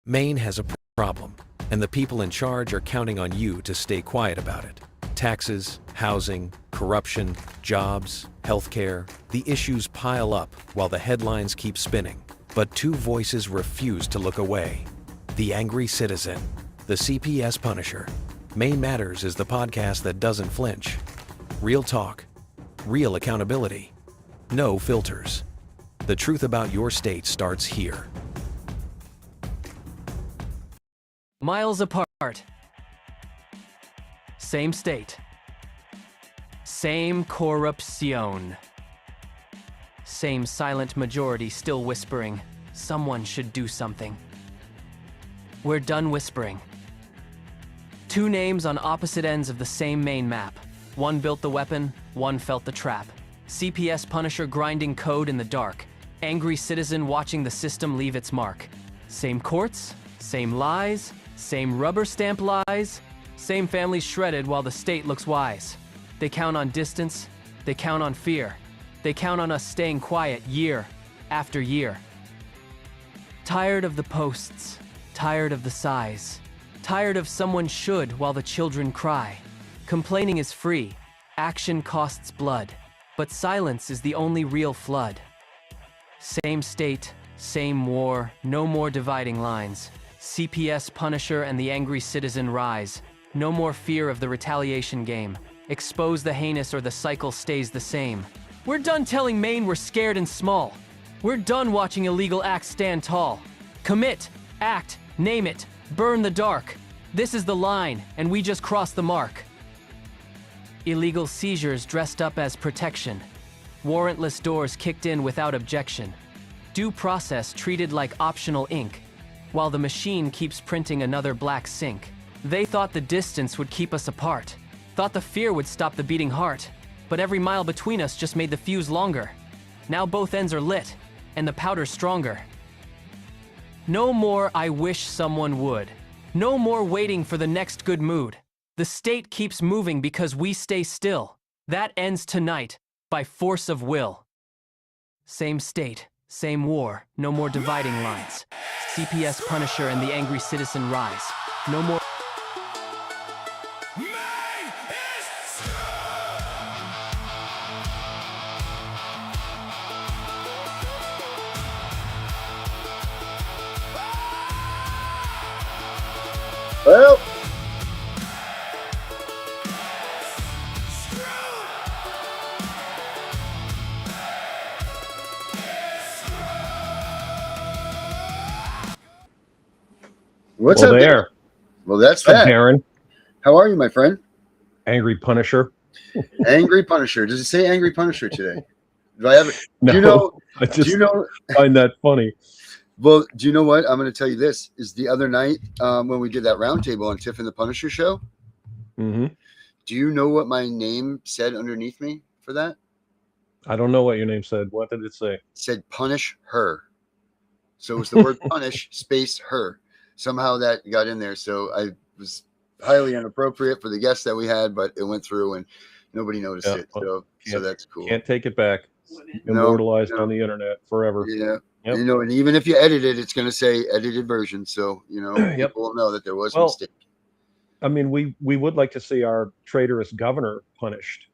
Maine has a problem, and the people in charge are counting on you to stay quiet about it. Taxes, housing, corruption, jobs, healthcare, the issues pile up while the headlines keep spinning. But two voices refuse to look away. The Angry Citizen, the CPS Punisher. Maine Matters is the podcast that doesn't flinch. Real talk, real accountability, no filters. The truth about your state starts here. Miles apart. Same state. Same corruption. Same silent majority still whispering, someone should do something. We're done whispering. Two names on opposite ends of the same Maine map. One built the weapon, one felt the trap. CPS Punisher grinding code in the dark. Angry citizen watching the system leave its mark. Same courts, same lies, same rubber stamp lies, same families shredded while the state looks wise. They count on distance, they count on fear. They count on us staying quiet year after year. Tired of the posts, tired of the sighs, tired of someone should while the children cry. Complaining is free, action costs blood, but silence is the only real flood. Same state, same war, no more dividing lines. CPS Punisher and the Angry Citizen rise. No more fear of the retaliation game. Expose the heinous or the cycle stays the same. We're done telling Maine we're scared and small. We're done watching illegal acts stand tall. Commit, act, name it, burn the dark. This is the line, and we just crossed the mark. Illegal seizures dressed up as protection. Warrantless doors kicked in without objection. Due process treated like optional ink, while the machine keeps printing another black sink. They thought the distance would keep us apart, thought the fear would stop the beating heart, but every mile between us just made the fuse longer. Now both ends are lit, and the powder's stronger. No more I wish someone would. No more waiting for the next good mood. The state keeps moving because we stay still. That ends tonight, by force of will. Same state, same war, no more dividing lines. CPS Punisher and the Angry Citizen rise. No more. Well, what's up there? Well, that's What's up, that. Karen? How are you, my friend? Angry Punisher. Angry Punisher. Does it say Angry Punisher today? Do I have it? No, Do you know? I just Do you know? find that funny. Well, do you know what? I'm going to tell you this. Is the other night when we did that roundtable on Tiff and the Punisher show, Hmm. do you know what my name said underneath me for that? I don't know what your name said. What did it say? It said punish her. So it was the word punish space her. Somehow that got in there. So I was highly inappropriate for the guests that we had, but it went through and nobody noticed Yeah, it. So that's cool. Can't take it back. No, Immortalized no. on the internet forever. Yeah. Yep. You know, and even if you edit it, it's going to say edited version. So, you know, Yep. people will know that there was a Well, mistake. I mean, we would like to see our traitorous governor punished.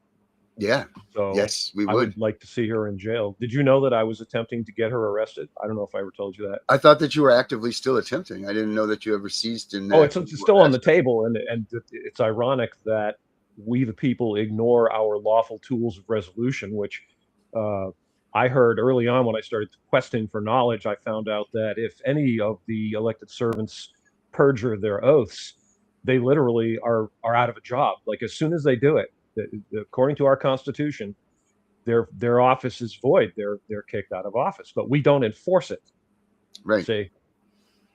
Yeah. So Yes, we I would. would like to see her in jail. Did you know that I was attempting to get her arrested? I don't know if I ever told you that. I thought that you were actively still attempting. I didn't know that you ever ceased. In Oh, it's still on the table, and it's ironic that we, the people, ignore our lawful tools of resolution, which I heard early on when I started questing for knowledge. I found out that if any of the elected servants perjure their oaths, they literally are out of a job. Like as soon as they do it, according to our Constitution, their office is void. They're kicked out of office, but we don't enforce it. Right. See,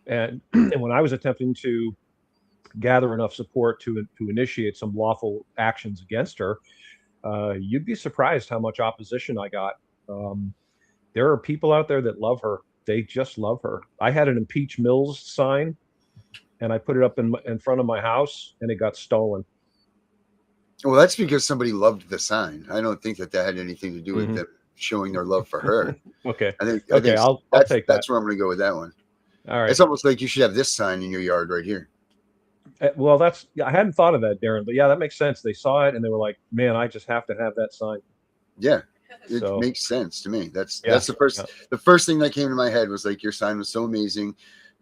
and when I was attempting to gather enough support to initiate some lawful actions against her, you'd be surprised how much opposition I got. There are people out there that love her. They just love her. I had an Impeach Mills sign, and I put it up in front of my house, and it got stolen. Well, that's because somebody loved the sign. I don't think that had anything to do with them showing their love for her. Okay. I think I'll take that. that's where I'm going to go with that one. All right. It's almost like you should have this sign in your yard right here. Well, I hadn't thought of that, Darren, but yeah, that makes sense. They saw it and they were like, man, I just have to have that sign. Yeah. It So, makes sense to me. That's Yeah, the first thing that came to my head was like, your sign was so amazing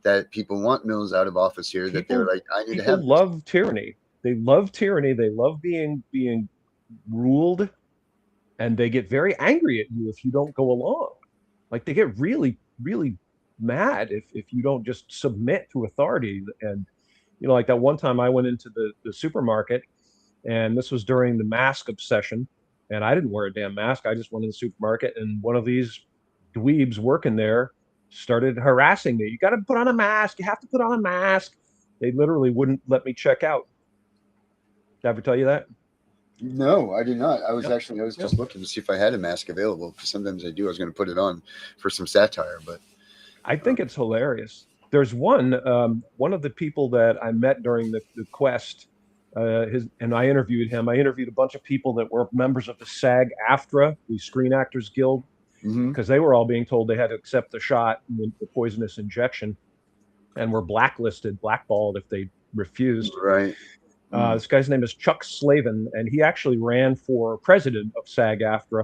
that people want Mills out of office here, that they were like, I need to have People love tyranny. They love tyranny. They love being ruled, and they get very angry at you if you don't go along. Like, they get really, really mad if you don't just submit to authority. And like that one time I went into the supermarket, and this was during the mask obsession, and I didn't wear a damn mask. I just went in the supermarket, and one of these dweebs working there started harassing me. You got to put on a mask. You have to put on a mask. They literally wouldn't let me check out. Did I ever tell you that? No, I did not. I was just Yep. looking to see if I had a mask available, because sometimes I do. I was going to put it on for some satire, but I think it's hilarious. There's one of the people that I met during the quest, and I interviewed him. I interviewed a bunch of people that were members of the SAG-AFTRA, the Screen Actors Guild, because they were all being told they had to accept the shot, the poisonous injection, and were blackballed if they refused. right. This guy's name is Chuck Slavin, and he actually ran for president of SAG-AFTRA.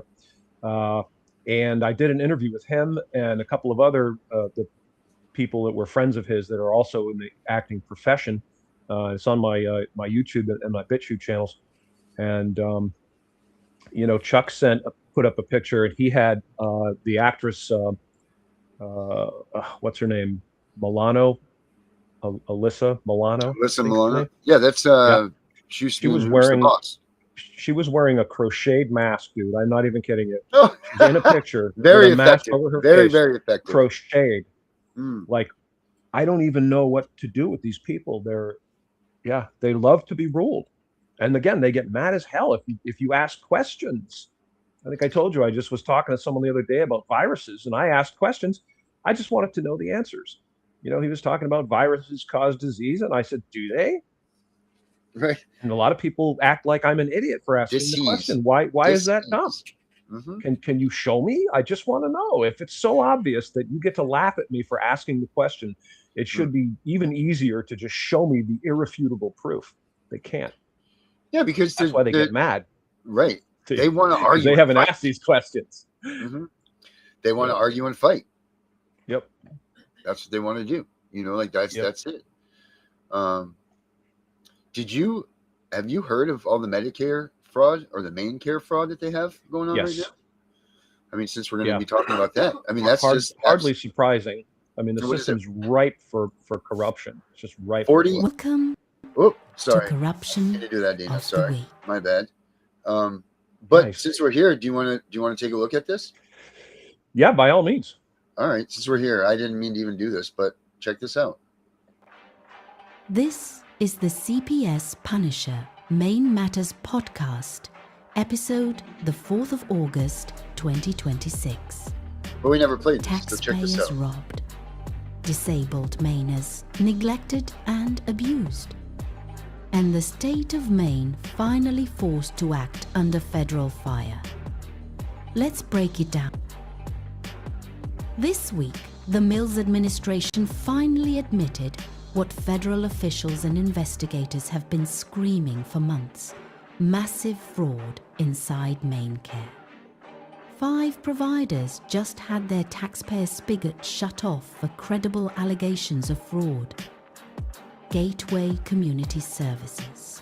And I did an interview with him and a couple of other the people that were friends of his that are also in the acting profession. It's on my my YouTube and my BitChute channels. And Chuck put up a picture, and he had the actress, what's her name, Milano. Alyssa Milano. Alyssa Milano. Yeah, that's she was wearing the boss. She was wearing a crocheted mask, dude. I'm not even kidding you. Oh. She's in a picture. Very with a mask effective. over her Very, face, very effective. crocheted. Mm. Like, I don't even know what to do with these people. They love to be ruled. And again, they get mad as hell if you ask questions. I think I told you, I just was talking to someone the other day about viruses, and I asked questions. I just wanted to know the answers. He was talking about viruses cause disease, and I said, do they? Right. And a lot of people act like I'm an idiot for asking the question. Why is that dumb? Mm-hmm. Can you show me? I just want to know. If it's so obvious that you get to laugh at me for asking the question, it should be even easier to just show me the irrefutable proof. They can't. Yeah, because that's why they get mad. Right. They want to argue. They haven't asked these questions. Mm-hmm. They want to argue and fight. Yep. That's what they want to do. That's it. Have you heard of all the Medicare fraud or the Maine Care fraud that they have going on right now? I mean, since we're going to be talking about that, I mean, that's hardly surprising. I mean, the system's ripe for corruption. It's just ripe. 40. Welcome to corruption. I didn't do that, Dana. Of Sorry, the week. my bad. But Nice. Since we're here, do you want to take a look at this? Yeah, by all means. All right. Since we're here, I didn't mean to even do this, but check this out. This is the CPS Punisher Maine Matters podcast, episode the 4th of August, 2026. But we never played this, so check this Taxpayers out. robbed, disabled Mainers neglected and abused, and the state of Maine finally forced to act under federal fire. Let's break it down. This week, the Mills administration finally admitted what federal officials and investigators have been screaming for months: massive fraud inside Maine Care. 5 providers just had their taxpayer spigot shut off for credible allegations of fraud. Gateway Community Services,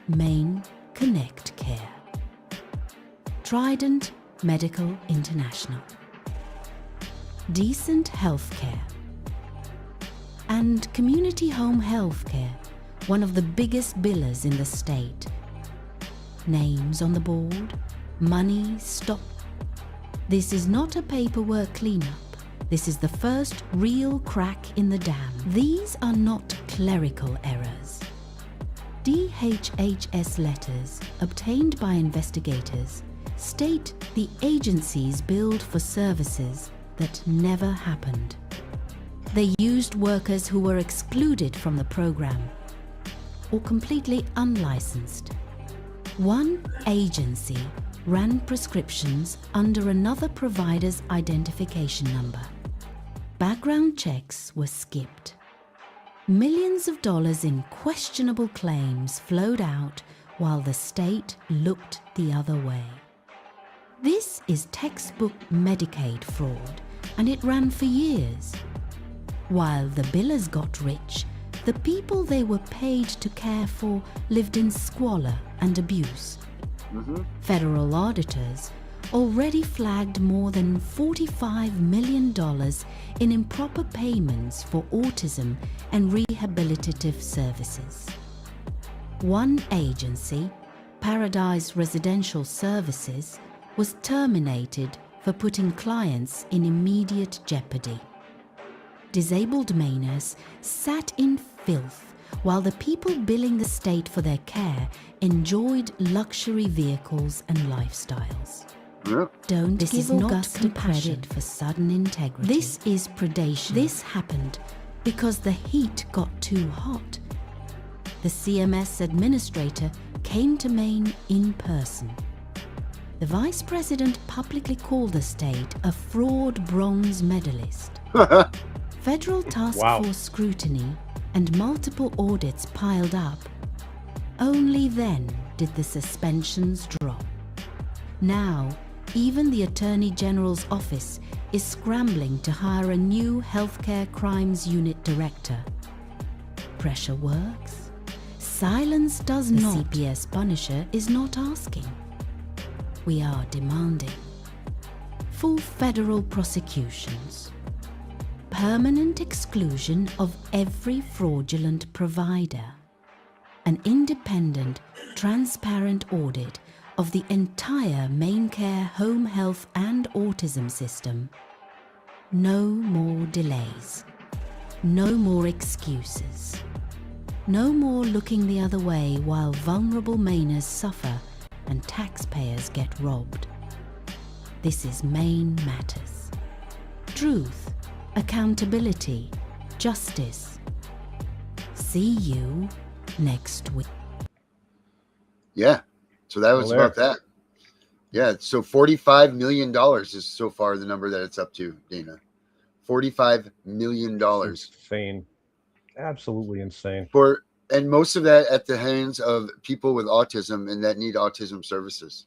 Maine Connect Care, Trident Medical International, Decent Healthcare, and Community Home Healthcare, one of the biggest billers in the state. Names on the board, money stopped. This is not a paperwork cleanup. This is the first real crack in the dam. These are not clerical errors. DHHS letters obtained by investigators state the agencies billed for services that never happened. They used workers who were excluded from the program or completely unlicensed. One agency ran prescriptions under another provider's identification number. background checks were skipped. Millions of dollars in questionable claims flowed out while the state looked the other way. This is textbook Medicaid fraud, and it ran for years. While the billers got rich, the people they were paid to care for lived in squalor and abuse. Federal auditors already flagged more than $45 million in improper payments for autism and rehabilitative services. One agency, Paradise Residential Services, was terminated for putting clients in immediate jeopardy. Disabled Mainers sat in filth while the people billing the state for their care enjoyed luxury vehicles and lifestyles. Don't give Augustine credit for sudden integrity. This is predation. This happened because the heat got too hot. The CMS administrator came to Maine in person. The vice president publicly called the state a fraud bronze medalist. Federal task force scrutiny and multiple audits piled up. Only then did the suspensions drop. Now, even the Attorney General's office is scrambling to hire a new healthcare crimes unit director. Pressure works. Silence does not. The CPS Punisher is not asking. We are demanding full federal prosecutions, permanent exclusion of every fraudulent provider, an independent, transparent audit of the entire Maine Care home health and autism system. No more delays. No more excuses. No more looking the other way while vulnerable Mainers suffer and taxpayers get robbed. This is Maine Matters. Truth, accountability, justice. See you next week. Yeah. So that was about that. Yeah. So $45 million is so far the number that it's up to, Dana. $45 million. Insane. Absolutely insane. And most of that at the hands of people with autism and that need autism services.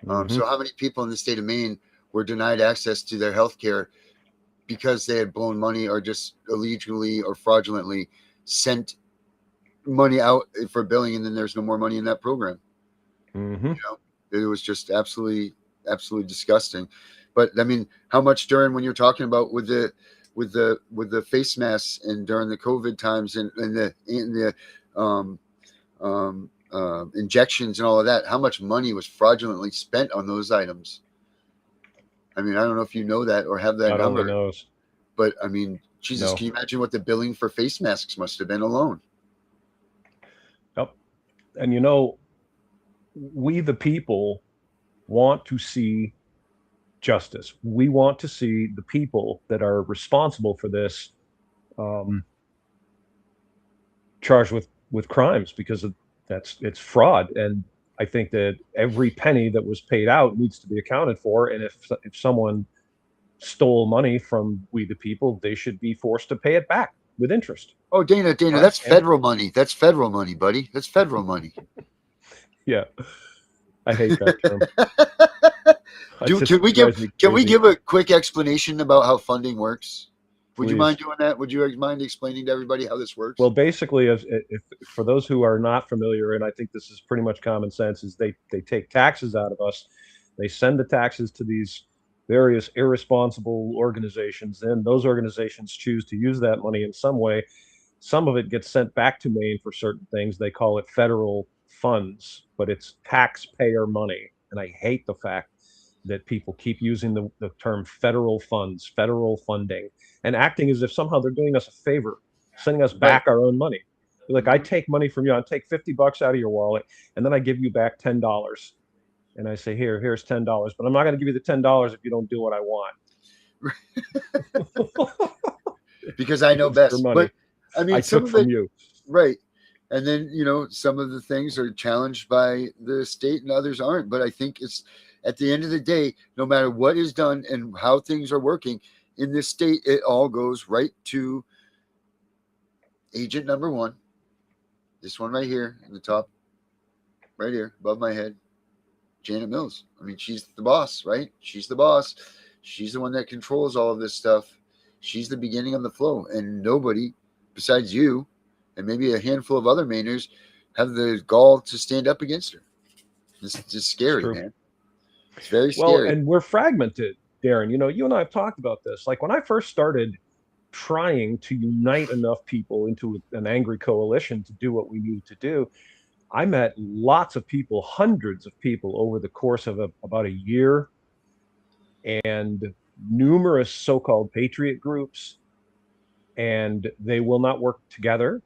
So how many people in the state of Maine were denied access to their health care because they had blown money or just illegally or fraudulently sent money out for billing, and then there's no more money in that program. You know, it was just absolutely disgusting. But I mean, how much during when you're talking about with the face masks and during the COVID times and the injections and all of that, how much money was fraudulently spent on those items? I mean, I don't know if you know that or have that number. Knows. But I mean, Jesus, Can you imagine what the billing for face masks must have been alone? Yep. And you know, we the people want to see justice. We want to see the people that are responsible for this charged with crimes, because it's fraud. And I think that every penny that was paid out needs to be accounted for. And if someone stole money from we the people, they should be forced to pay it back with interest. Oh, Dana, that's federal money. That's federal money, buddy. That's federal money. Yeah, I hate that term. Can we give a quick explanation about how funding works? Would you Please. mind doing that? Would you mind explaining to everybody how this works? Well, basically, if for those who are not familiar, and I think this is pretty much common sense, is they take taxes out of us. They send the taxes to these various irresponsible organizations, and those organizations choose to use that money in some way. Some of it gets sent back to Maine for certain things. They call it federal funds, but it's taxpayer money. And I hate the fact that people keep using the term federal funds, federal funding, and acting as if somehow they're doing us a favor, sending us back our own money. Like, I take money from you, I take $50 out of your wallet, and then I give you back $10. And I say, here's $10, but I'm not going to give you the $10 if you don't do what I want. Because I know best. But I mean, I took from you. Right. And then, you know, some of the things are challenged by the state and others aren't. But I think it's at the end of the day, no matter what is done and how things are working, in this state, it all goes right to agent number one. This one right here in the top, right here above my head, Janet Mills. I mean, she's the boss, right? She's the boss. She's the one that controls all of this stuff. She's the beginning of the flow, and nobody besides you and maybe a handful of other Mainers have the gall to stand up against her. It's just scary, man. It's very scary. Well, and we're fragmented, Darren. You know, you and I have talked about this. Like when I first started trying to unite enough people into an angry coalition to do what we needed to do, I met lots of people, hundreds of people over the course of about a year, and numerous so-called patriot groups, and they will not work together.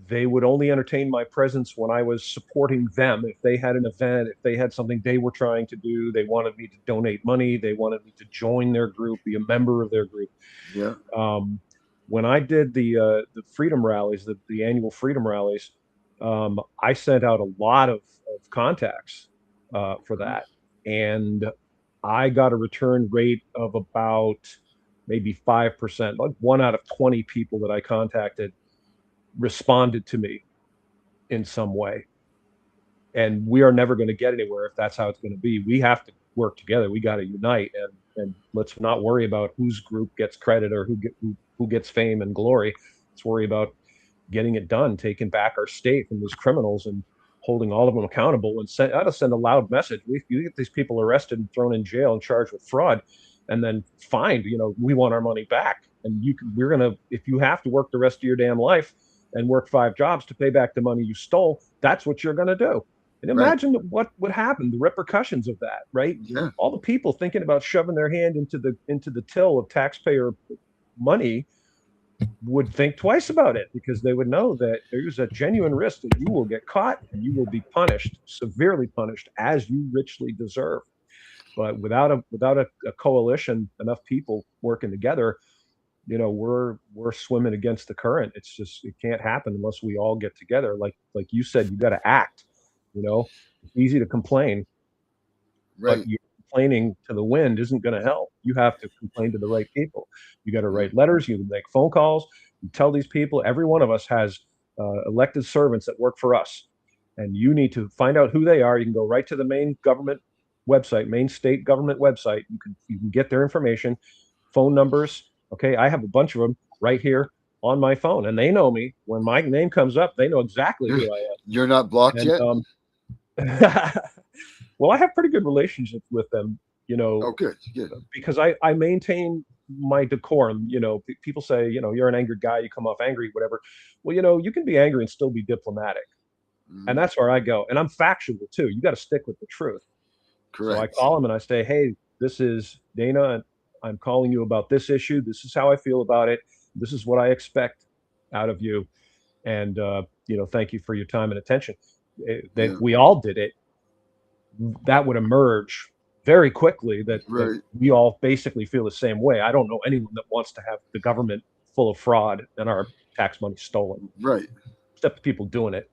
They would only entertain my presence when I was supporting them. If they had an event, if they had something they were trying to do, they wanted me to donate money, they wanted me to join their group, be a member of their group. Yeah. When I did the freedom rallies, the annual freedom rallies, I sent out a lot of contacts for that, and I got a return rate of about maybe 5%. Like 1 out of 20 people that I contacted responded to me in some way. And we are never going to get anywhere if that's how it's going to be. We have to work together. We got to unite, and let's not worry about whose group gets credit or who gets fame and glory. Let's worry about getting it done, taking back our state from these criminals and holding all of them accountable, and send a loud message. You get these people arrested and thrown in jail and charged with fraud, and then fined. You know, we want our money back. And we're gonna, if you have to work the rest of your damn life and work 5 jobs to pay back the money you stole, that's what you're gonna do. And imagine what would happen, the repercussions of that, right? Yeah. All the people thinking about shoving their hand into the till of taxpayer money would think twice about it, because they would know that there's a genuine risk that you will get caught and you will be punished, severely punished, as you richly deserve. But without a coalition, enough people working together, you know, we're swimming against the current. It's just, it can't happen unless we all get together. Like you said, you got to act. You know, it's easy to complain, Right. but you're complaining to the wind isn't going to help. You have to complain to the right people. You got to write letters. You make phone calls. You tell these people. Every one of us has elected servants that work for us, and you need to find out who they are. You can go right to the Maine government website, Maine state government website. You can get their information, phone numbers. Okay, I have a bunch of them right here on my phone, and they know me. When my name comes up, they know exactly who I am. You're not blocked yet? Well, I have pretty good relationships with them, you know. Oh, good. Because I maintain my decorum. You know, people say, you know, you're an angry guy, you come off angry, whatever. Well, you know, you can be angry and still be diplomatic. Mm-hmm. And that's where I go. And I'm factual too. You got to stick with the truth. Correct. So I call them and I say, hey, this is Dana, and I'm calling you about this issue. This is how I feel about it. This is what I expect out of you. And, you know, thank you for your time and attention. That we all did it, that would emerge very quickly that we all basically feel the same way. I don't know anyone that wants to have the government full of fraud and our tax money stolen. Right. Except the people doing it.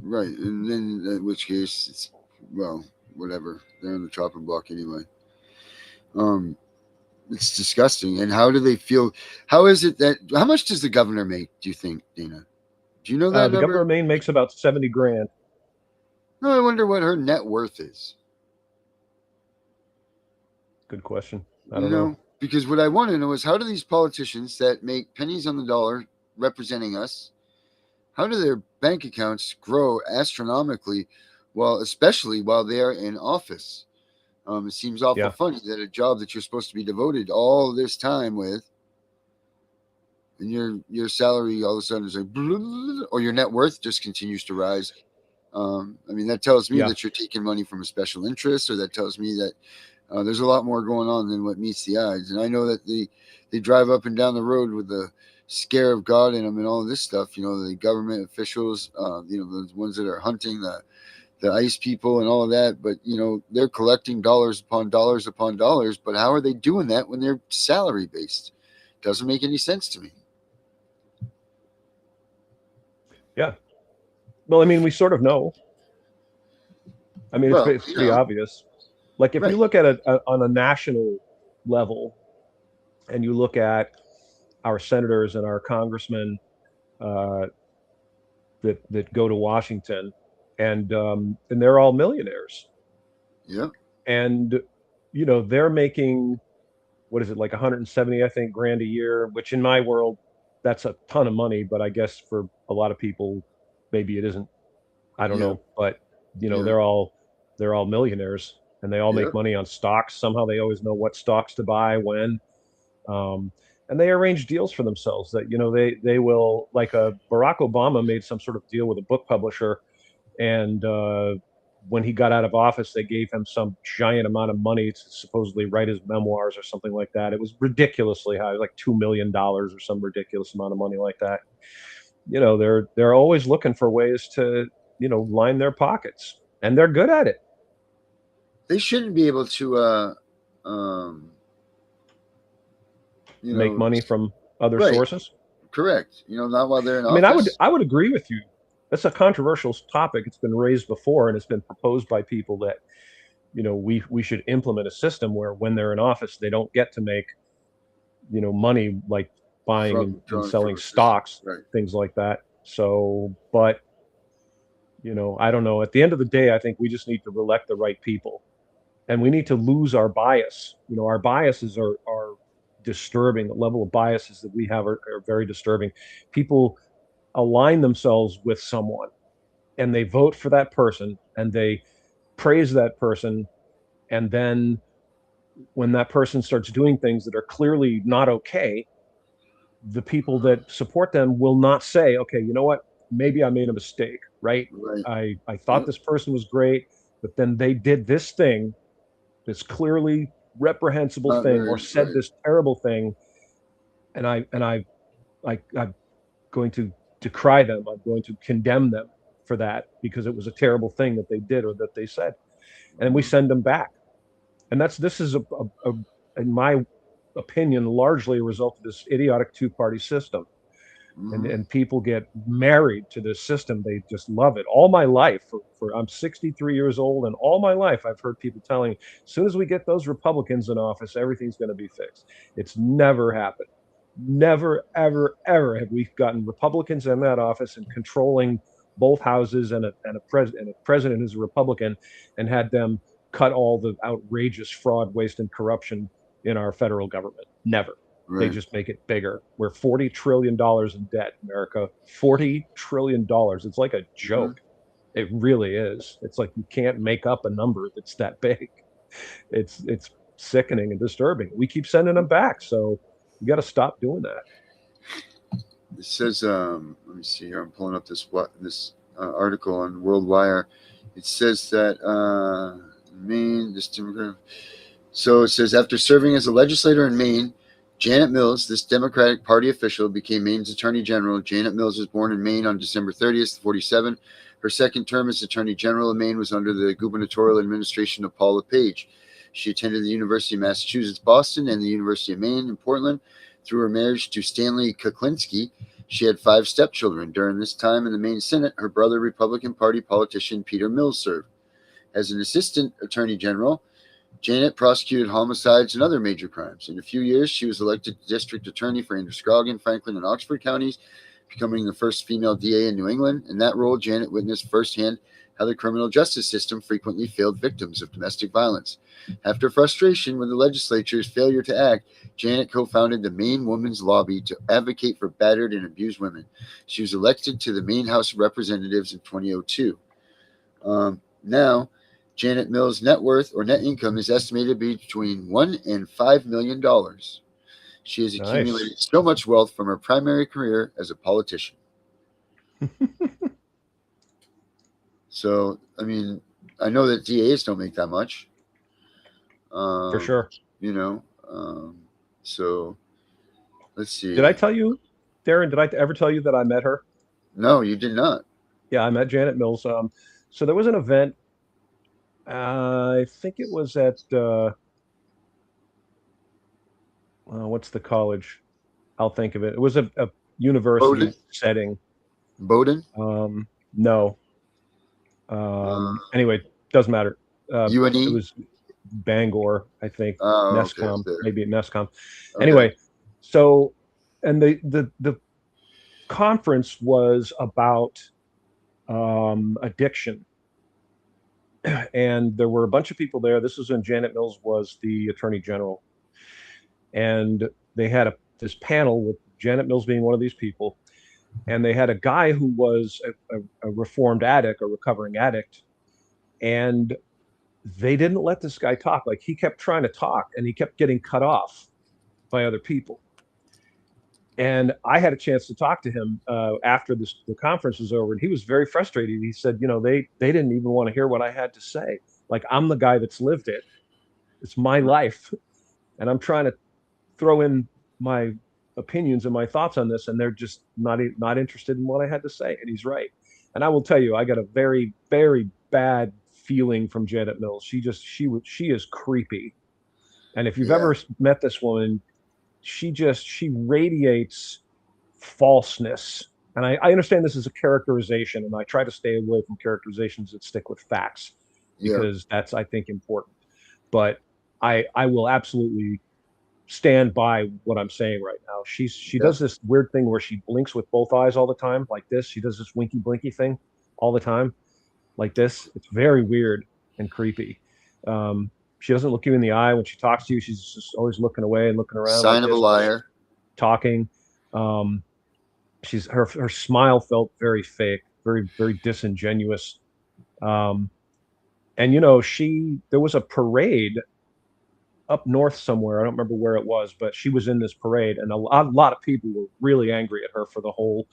Right. And then in which case, it's, well, whatever. They're on the chopping block anyway. It's disgusting. And how do they feel? How is it that, how much does the governor make, do you think, Dana? Do you know that the governor of Maine makes about 70 grand. No, I wonder what her net worth is. Good question. I don't know. Because what I want to know is, how do these politicians that make pennies on the dollar representing us, how do their bank accounts grow astronomically, especially while they're in office? It seems awful funny that a job that you're supposed to be devoted all this time with, and your salary all of a sudden is like, blah, blah, blah, or your net worth just continues to rise. I mean, that tells me that you're taking money from a special interest, or that tells me that there's a lot more going on than what meets the eyes. And I know that they drive up and down the road with the scare of God in them and all of this stuff. You know, the government officials, you know, the ones that are hunting the ICE people and all of that. But, you know, they're collecting dollars upon dollars upon dollars. But how are they doing that when they're salary based? Doesn't make any sense to me. Yeah. Well, I mean, we sort of know. I mean, it's pretty obvious. Like if you look at it on a national level, and you look at our senators and our congressmen that go to Washington, and they're all millionaires, Yeah. and they're making, what is it, like 170, I think, grand a year, which in my world, that's a ton of money, but I guess for a lot of people, maybe it isn't. I don't Yeah. know, but Yeah. they're all millionaires, and they all Yeah. make money on stocks. Somehow they always know what stocks to buy when. Um, and they arrange deals for themselves that they will, like, Barack Obama made some sort of deal with a book publisher, and when he got out of office, they gave him some giant amount of money to supposedly write his memoirs or something like that. It was ridiculously high, like $2 million or some ridiculous amount of money like that. They're always looking for ways to line their pockets, and they're good at it. They shouldn't be able to, um, Make money from other right. sources. Correct. Not while they're in I mean, office. I would agree with you. That's a controversial topic. It's been raised before, and it's been proposed by people that we should implement a system where when they're in office, they don't get to make money, like buying From and drawing selling from a system. stocks, Right. things like that. So, but I don't know. At the end of the day, I think we just need to elect the right people, and we need to lose our bias. Our biases are disturbing. The level of biases that we have are very disturbing. People align themselves with someone, and they vote for that person, and they praise that person, and then when that person starts doing things that are clearly not okay, the people that support them will not say, okay, you know what, maybe I made a mistake, right? Right. I thought Yep. this person was great, but then they did this thing, this clearly reprehensible Not thing, very or said right. this terrible thing, and I'm going to decry them. I'm going to condemn them for that because it was a terrible thing that they did or that they said, and we Mhm. send them back. And this is in my opinion, largely a result of this idiotic two-party system. And Mhm. and people get married to this system. They just love it. All my life, for I'm 63 years old, and all my life I've heard people telling, as soon as we get those Republicans in office, everything's going to be fixed. It's never happened. Never, ever, ever have we gotten Republicans in that office and controlling both houses, and a president who's a Republican, and had them cut all the outrageous fraud, waste, and corruption in our federal government. Never. They Right. just make it bigger. We're $40 trillion in debt, America. $40 trillion. It's like a Mhm. joke. It really is. It's like you can't make up a number that's that big. It's sickening and disturbing. We keep sending them back, so we got to stop doing that. It says, let me see here. I'm pulling up this article on World Wire. It says that Maine, this Democrat. So it says, after serving as a legislator in Maine, Janet Mills, this Democratic Party official, became Maine's Attorney General. Janet Mills was born in Maine on December 30th, 47. Her second term as Attorney General of Maine was under the gubernatorial administration of Paul LePage. She attended the University of Massachusetts, Boston, and the University of Maine in Portland. Through her marriage to Stanley Kuklinski, she had 5 stepchildren. During this time in the Maine Senate, her brother, Republican Party politician Peter Mills, served. As an assistant attorney general, Janet prosecuted homicides and other major crimes. In a few years, she was elected district attorney for Androscoggin, Franklin, and Oxford counties, becoming the first female DA in New England. In that role, Janet witnessed firsthand how the criminal justice system frequently failed victims of domestic violence. After frustration with the legislature's failure to act, Janet co-founded the Maine Women's Lobby to advocate for battered and abused women. She was elected to the Maine House of Representatives in 2002. Now, Janet Mills' net worth or net income is estimated to be between $1 and $5 million. She has Nice. accumulated so much wealth from her primary career as a politician. So, I mean, I know that DAs don't make that much. For sure. You know, so let's see. Did I tell you, Darren, did I ever tell you that I met her? No, you did not. Yeah, I met Janet Mills. So there was an event. I think it was at what's the college? I'll think of it. It was a university Bowden? setting. Bowden? No. Anyway, doesn't matter. It UNE? was Bangor, I think. Oh, okay. Nescom, There. maybe at Nescom. Okay. Anyway, so, and the conference was about addiction. And there were a bunch of people there. This was when Janet Mills was the Attorney General. And they had this panel with Janet Mills being one of these people. And they had a guy who was a reformed addict, a recovering addict. And they didn't let this guy talk. Like, he kept trying to talk and he kept getting cut off by other people. And I had a chance to talk to him after the conference was over, and he was very frustrated. He said, they didn't even want to hear what I had to say. Like, I'm the guy that's lived it. It's my life, and I'm trying to throw in my opinions and my thoughts on this, and they're just not interested in what I had to say. And he's right. And I will tell you, I got a very, very bad feeling from Janet Mills. She is creepy. And if you've ever met this woman, she radiates falseness. And I understand this is a characterization, and I try to stay away from characterizations that stick with facts, because that's, I think, important. But I will absolutely stand by what I'm saying right now. She does this weird thing where she blinks with both eyes all the time, like this. She does this winky blinky thing all the time, like this. It's very weird and creepy. She doesn't look you in the eye when she talks to you. She's just always looking away and looking around. Sign of a liar. Talking. Her smile felt very fake, very, very disingenuous. And there was a parade up north somewhere. I don't remember where it was, but she was in this parade, and a lot of people were really angry at her for the whole,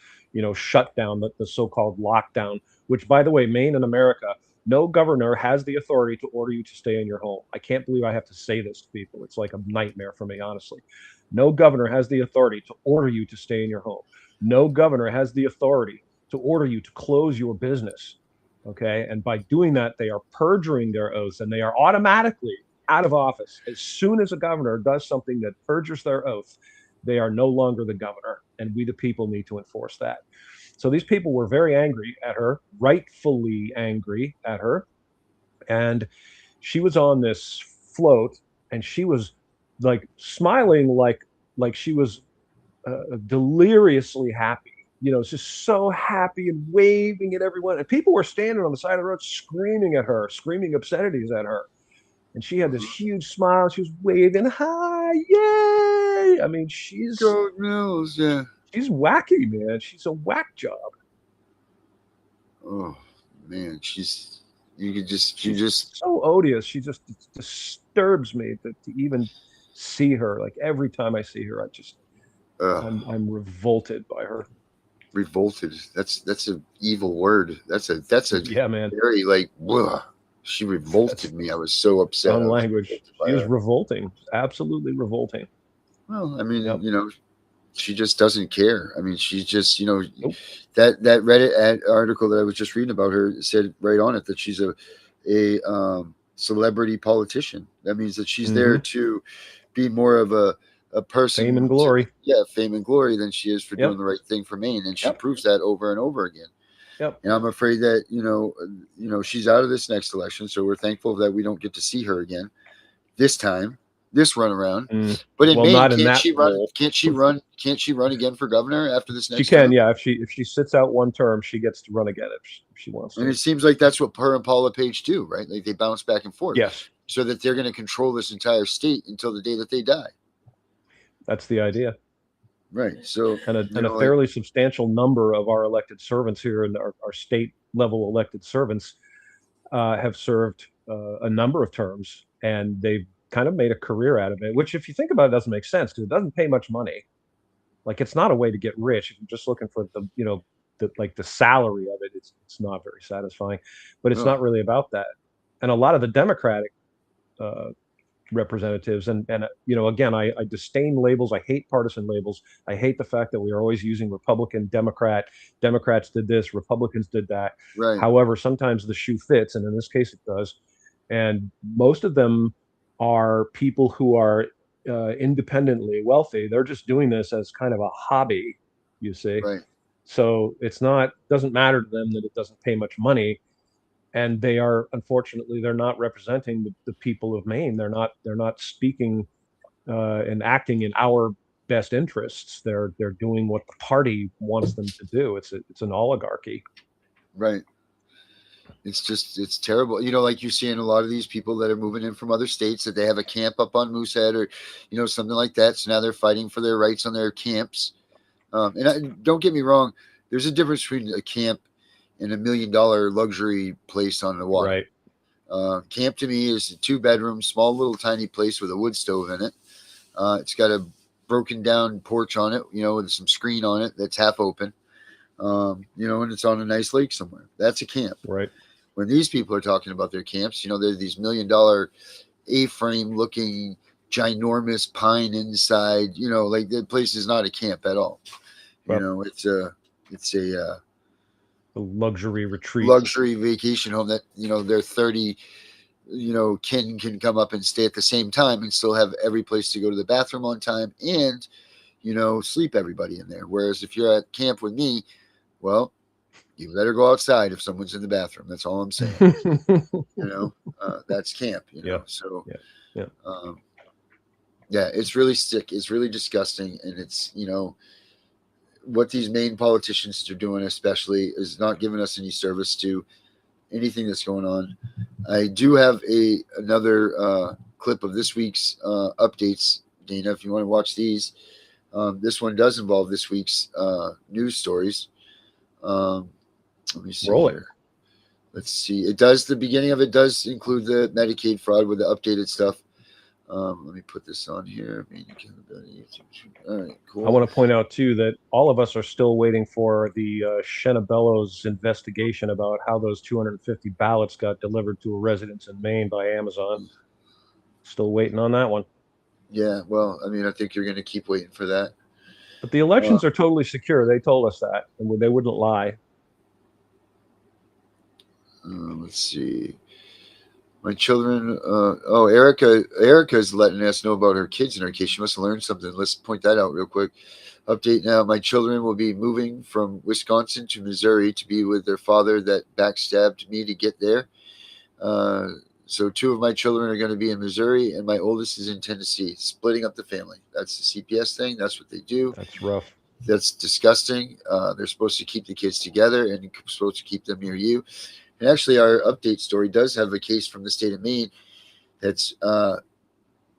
shutdown, the so-called lockdown. Which, by the way, Maine and America, no governor has the authority to order you to stay in your home. I can't believe I have to say this to people. It's like a nightmare for me, honestly. No governor has the authority to order you to stay in your home. No governor has the authority to order you to close your business. Okay. And by doing that, they are perjuring their oaths, and they are automatically out of office. As soon as a governor does something that perjures their oath, they are no longer the governor. And we, the people, need to enforce that. So these people were very angry at her, rightfully angry at her. And she was on this float, and she was like smiling, like she was deliriously happy. Just so happy and waving at everyone. And people were standing on the side of the road screaming at her, screaming obscenities at her. And she had this huge smile. She was waving, hi, yay! I mean, she's Mills, she's wacky, man. She's a whack job. Oh man, she's so odious. She just disturbs me to even see her. Like, every time I see her, I'm revolted by her. Revolted. That's an evil word. That's a yeah, man. Very ugh. She revolted me. I was so upset. Strong language. She was revolting. Absolutely revolting. Well, I mean, she just doesn't care. I mean, she's just, nope. that Reddit article that I was just reading about her said right on it that she's a celebrity politician. That means that she's there to be more of a person. Fame and glory. Fame and glory than she is for doing the right thing for Maine. And she proves that over and over again. Yep. And I'm afraid that, she's out of this next election. So we're thankful that we don't get to see her again this time, this run around. But in Maine, can't she run again for governor after this next She can, term? yeah. If she sits out one term, she gets to run again if she wants to. And it seems like that's what her and Paula Page do, right? Like, they bounce back and forth. Yes. So that they're going to control this entire state until the day that they die. That's the idea. Right. So, and a fairly substantial number of our elected servants here, and our state level elected servants have served a number of terms, and they've kind of made a career out of it, which, if you think about it, doesn't make sense, because it doesn't pay much money. Like, it's not a way to get rich. If you're just looking for the salary of it, it's not very satisfying, but it's not really about that. And a lot of the Democratic representatives, and again, I disdain labels. I hate partisan labels. I hate the fact that we are always using Republican, Democrat. Democrats did this, Republicans did that. Right. However, sometimes the shoe fits, and in this case it does. And most of them are people who are independently wealthy. They're just doing this as kind of a hobby, you see. Right. So doesn't matter to them that it doesn't pay much money. and they are, unfortunately, they're not representing the people of Maine. They're not speaking and acting in our best interests. They're doing what the party wants them to do. It's an oligarchy. Right. It's terrible. Like you're seeing a lot of these people that are moving in from other states that they have a camp up on Moosehead or, something like that. So now they're fighting for their rights on their camps. Don't get me wrong. There's a difference between a camp and $1 million luxury place on the water. Right. Camp to me is a 2-bedroom, small little tiny place with a wood stove in it. It's got a broken down porch on it, with some screen on it that's half open. And it's on a nice lake somewhere. That's a camp. Right. When these people are talking about their camps, they're these $1 million A-frame looking ginormous pine inside, like the place is not a camp at all. Well, it's a luxury retreat, luxury vacation home that, they're 30, kin can come up and stay at the same time and still have every place to go to the bathroom on time and, sleep everybody in there. Whereas if you're at camp with me, well, you better go outside if someone's in the bathroom. That's all I'm saying. That's camp. Yeah. So, yeah. It's really sick. It's really disgusting, and it's what these Maine politicians are doing, especially, is not giving us any service to anything that's going on. I do have another clip of this week's updates, Dana. If you want to watch these, this one does involve this week's news stories. Let me see. Roll it. Here. Let's see. It does. The beginning of it does include the Medicaid fraud with the updated stuff. Let me put this on here. All right, cool. I want to point out too that all of us are still waiting for the Shenabello's investigation about how those 250 ballots got delivered to a residence in Maine by Amazon. Still waiting on that one. Yeah, well, I think you're going to keep waiting for that. But the elections are totally secure. They told us that, and they wouldn't lie. Let's see. My children. Erica's letting us know about her kids in her case. She must have learned something. Let's point that out real quick. Update now. My children will be moving from Wisconsin to Missouri to be with their father that backstabbed me to get there. So 2 of my children are going to be in Missouri, and my oldest is in Tennessee, splitting up the family. That's the CPS thing. That's what they do. That's rough. That's disgusting. They're supposed to keep the kids together and supposed to keep them near you. And actually, our update story does have a case from the state of Maine that's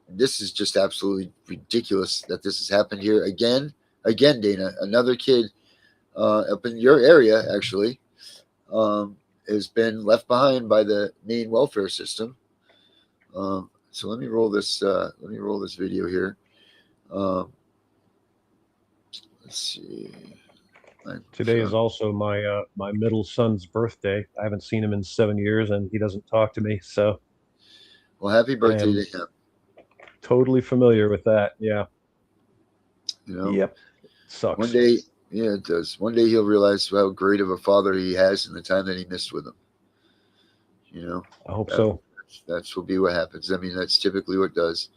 this is just absolutely ridiculous that this has happened here again, Dana. Another kid up in your area actually has been left behind by the Maine welfare system. So let me roll this. Let me roll this video here. Let's see. Today is also my my middle son's birthday. I haven't seen him in 7 years, and he doesn't talk to me. So, well, happy birthday to him. Totally familiar with that. Yeah. Yep. Sucks. One day, yeah, it does. One day he'll realize how great of a father he has in the time that he missed with him. I hope so. That's will be what happens. That's typically what does.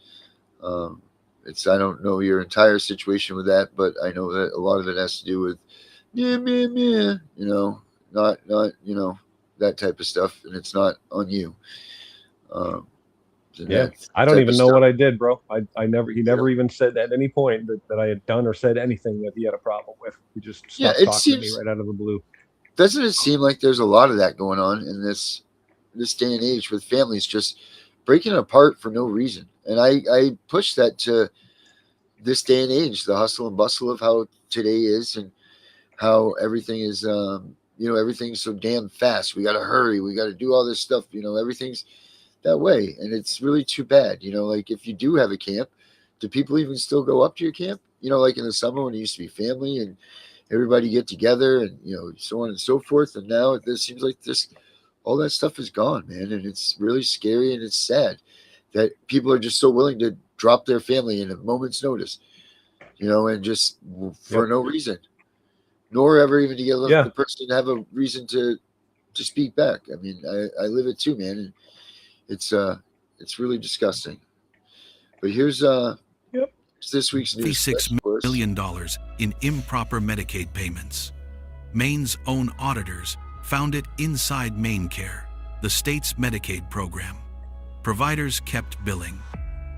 I don't know your entire situation with that, but I know that a lot of it has to do with not that type of stuff, and it's not on you. I don't even know what I did, bro. He never even said at any point that I had done or said anything that he had a problem with. He just stopped talking to me right out of the blue. Doesn't it seem like there's a lot of that going on in this day and age with families just breaking apart for no reason? And I push that to this day and age, the hustle and bustle of how today is and how everything is, everything's so damn fast. We got to hurry. We got to do all this stuff. Everything's that way. And it's really too bad. Like if you do have a camp, do people even still go up to your camp? Like in the summer when it used to be family and everybody get together and, so on and so forth. And now it seems like all that stuff is gone, man. And it's really scary and it's sad that people are just so willing to drop their family in a moment's notice, and just for no reason, nor ever even to get the person to have a reason to speak back. I live it too, man. And it's really disgusting. But here's this week's news. $56 million in improper Medicaid payments. Maine's own auditors found it inside MaineCare. the state's Medicaid program. Providers kept billing.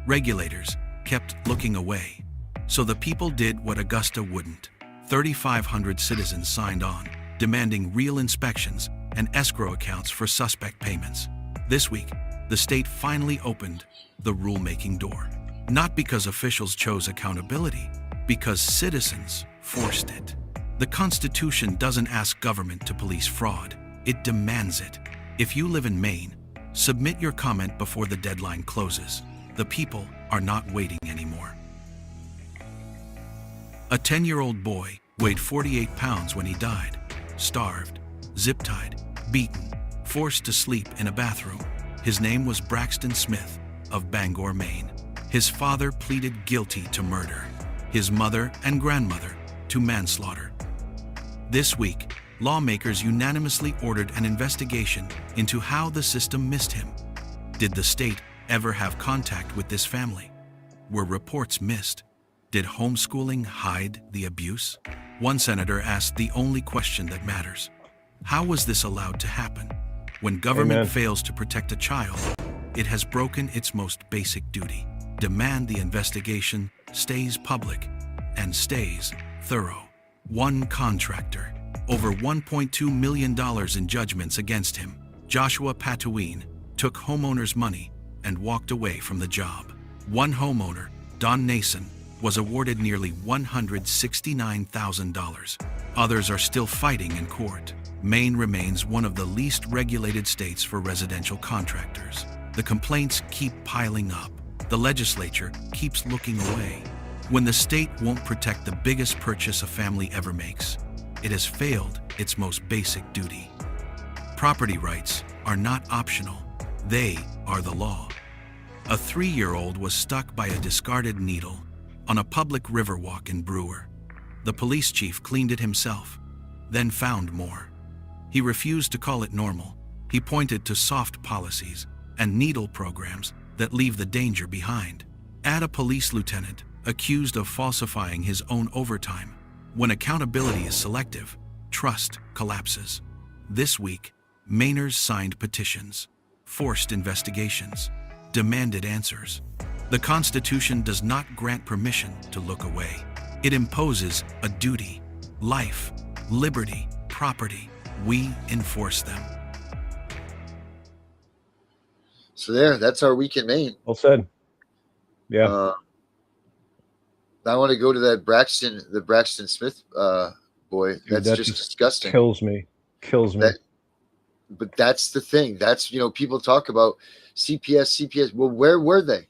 Regulators kept looking away. So the people did what Augusta wouldn't. 3,500 citizens signed on, demanding real inspections and escrow accounts for suspect payments. This week, the state finally opened the rulemaking door. Not because officials chose accountability, because citizens forced it. The Constitution doesn't ask government to police fraud, it demands it. If you live in Maine, submit your comment before the deadline closes. The people are not waiting anymore. A 10-year-old boy weighed 48 pounds when he died, starved, zip-tied, beaten, forced to sleep in a bathroom. His name was Braxton Smith of Bangor, Maine. His father pleaded guilty to murder, his mother and grandmother to manslaughter. This week, lawmakers unanimously ordered an investigation into how the system missed him. Did the state ever have contact with this family? Were reports missed? Did homeschooling hide the abuse? One senator asked the only question that matters. How was this allowed to happen? When government fails to protect a child, it has broken its most basic duty. Demand the investigation stays public and stays thorough. One contractor, over $1.2 million in judgments against him, Joshua Patouin, took homeowners' money and walked away from the job. One homeowner, Don Nason, was awarded nearly $169,000. Others are still fighting in court. Maine remains one of the least regulated states for residential contractors. The complaints keep piling up. The legislature keeps looking away. When the state won't protect the biggest purchase a family ever makes, it has failed its most basic duty. Property rights are not optional. They are the law. A 3-year-old was stuck by a discarded needle on a public riverwalk in Brewer. The police chief cleaned it himself, then found more. He refused to call it normal. He pointed to soft policies and needle programs that leave the danger behind. Add a police lieutenant accused of falsifying his own overtime. When accountability is selective, trust collapses. This week, Mainers signed petitions, forced investigations, demanded answers. The Constitution does not grant permission to look away. It imposes a duty. Life, liberty, property. We enforce them. So that's our week in Maine. Well said. Yeah. I want to go to the Braxton Smith boy. That's that just disgusting. Kills me. But that's the thing. That's, people talk about CPS. Well, where were they?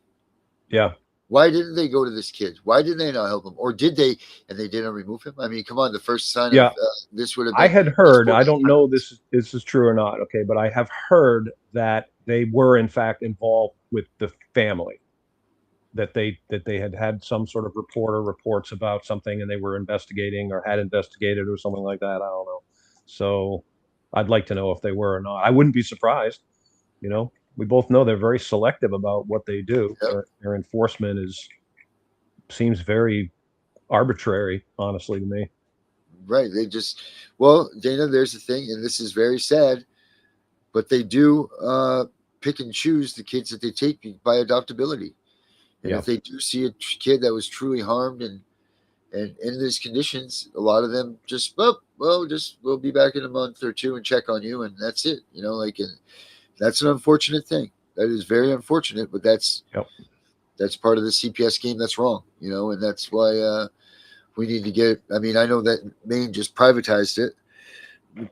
Yeah. Why didn't they go to this kid? Why did they not help him? Or did they, and they didn't remove him? I mean, come on. The first sign of this would have been. I had heard, I don't know this is true or not, okay, but I have heard that they were in fact involved with the family. That they had some sort of reports about something and they were investigating or had investigated or something like that. I don't know. So I'd like to know if they were or not. I wouldn't be surprised. We both know they're very selective about what they do. Yep. Their enforcement seems very arbitrary, honestly, to me. Right. They just, Dana, there's the thing, and this is very sad, but they do pick and choose the kids that they take by adoptability. And if they do see a kid that was truly harmed and in these conditions, a lot of them just, we'll be back in a month or two and check on you, and that's it. And that's an unfortunate thing. That is very unfortunate, but that's part of the CPS game that's wrong, and that's why we need to get. I mean, I know that Maine just privatized it,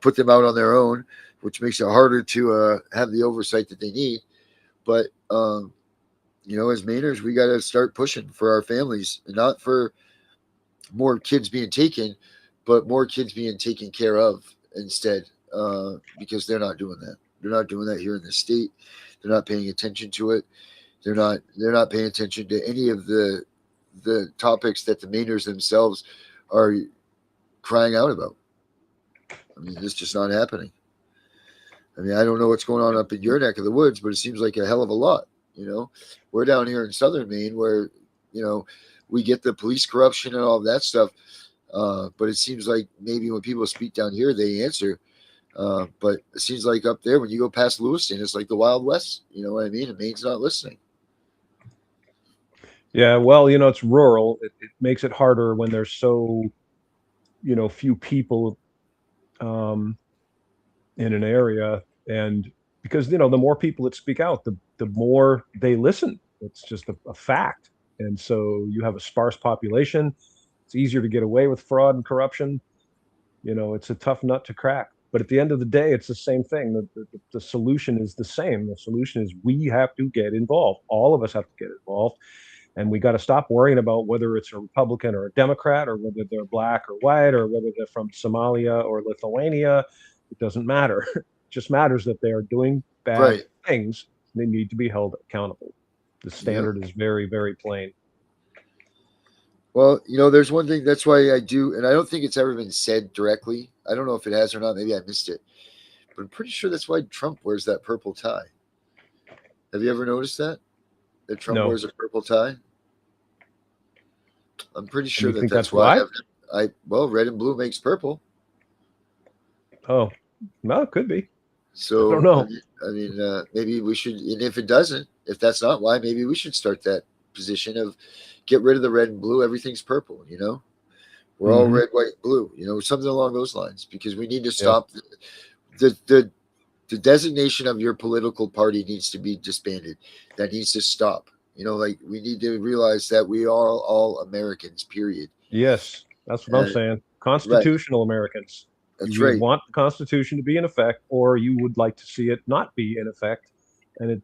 put them out on their own, which makes it harder to have the oversight that they need. But as Mainers, we got to start pushing for our families, and not for more kids being taken, but more kids being taken care of instead, because they're not doing that. They're not doing that here in the state. They're not paying attention to it. They're not paying attention to any of the topics that the Mainers themselves are crying out about. I mean, it's just not happening. I mean, I don't know what's going on up in your neck of the woods, but it seems like a hell of a lot. We're down here in southern Maine where, we get the police corruption and all of that stuff. But it seems like maybe when people speak down here, they answer. But it seems like up there, when you go past Lewiston, it's like the Wild West. You know what I mean? And Maine's not listening. Yeah, well, it's rural. It makes it harder when there's so, few people um, in an area, and because the more people that speak out, the more they listen. It's just a fact. And so you have a sparse population. It's easier to get away with fraud and corruption. It's a tough nut to crack. But at the end of the day, it's the same thing. The solution is the same. The solution is we have to get involved. All of us have to get involved. And we got to stop worrying about whether it's a Republican or a Democrat, or whether they're black or white, or whether they're from Somalia or Lithuania. It doesn't matter. It just matters that they are doing bad Right. things. They need to be held accountable. The standard is very, very plain. Well, there's one thing. That's why I do, and I don't think it's ever been said directly. I don't know if it has or not. Maybe I missed it, but I'm pretty sure that's why Trump wears that purple tie. Have you ever noticed that? That Trump No. wears a purple tie? I'm pretty sure you think that's that's why. why? Well, red and blue makes purple. Oh, no, it could be. So I don't know. I mean, maybe we should. And if it doesn't, if that's not why, maybe we should start that position of get rid of the red and blue. Everything's purple. We're all red, white, blue. Something along those lines, because we need to stop the designation of your political party needs to be disbanded. That needs to stop. Like we need to realize that we are all Americans, period. Yes, that's what I'm saying. Constitutional Americans. That's you right. Want the Constitution to be in effect, or you would like to see it not be in effect. And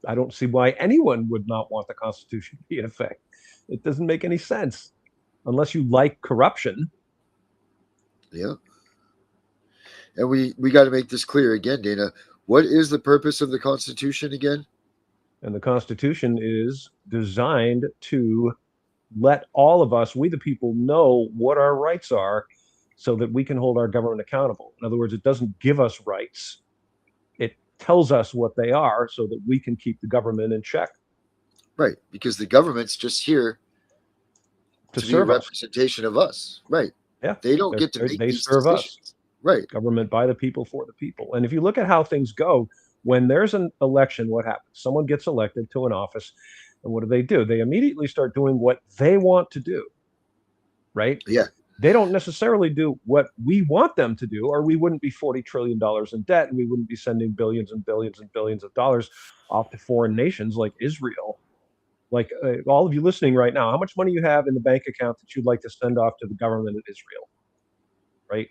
I don't see why anyone would not want the Constitution to be in effect. It doesn't make any sense unless you like corruption. Yeah. And we got to make this clear again, Dana. What is the purpose of the Constitution again? And the Constitution is designed to let all of us, we the people, know what our rights are so that we can hold our government accountable. In other words, it doesn't give us rights. It tells us what they are so that we can keep the government in check. Right, because the government's just here to be a representation of us. Right. Yeah. They don't get to make these serve decisions. Us. Right. Government by the people, for the people. And if you look at how things go, when there's an election, what happens? Someone gets elected to an office, and what do? They immediately start doing what they want to do, right? Yeah. They don't necessarily do what we want them to do, or we wouldn't be $40 trillion in debt, and we wouldn't be sending billions and billions and billions of dollars off to foreign nations like Israel. Like all of you listening right now, how much money you have in the bank account that you'd like to send off to the government of Israel, right?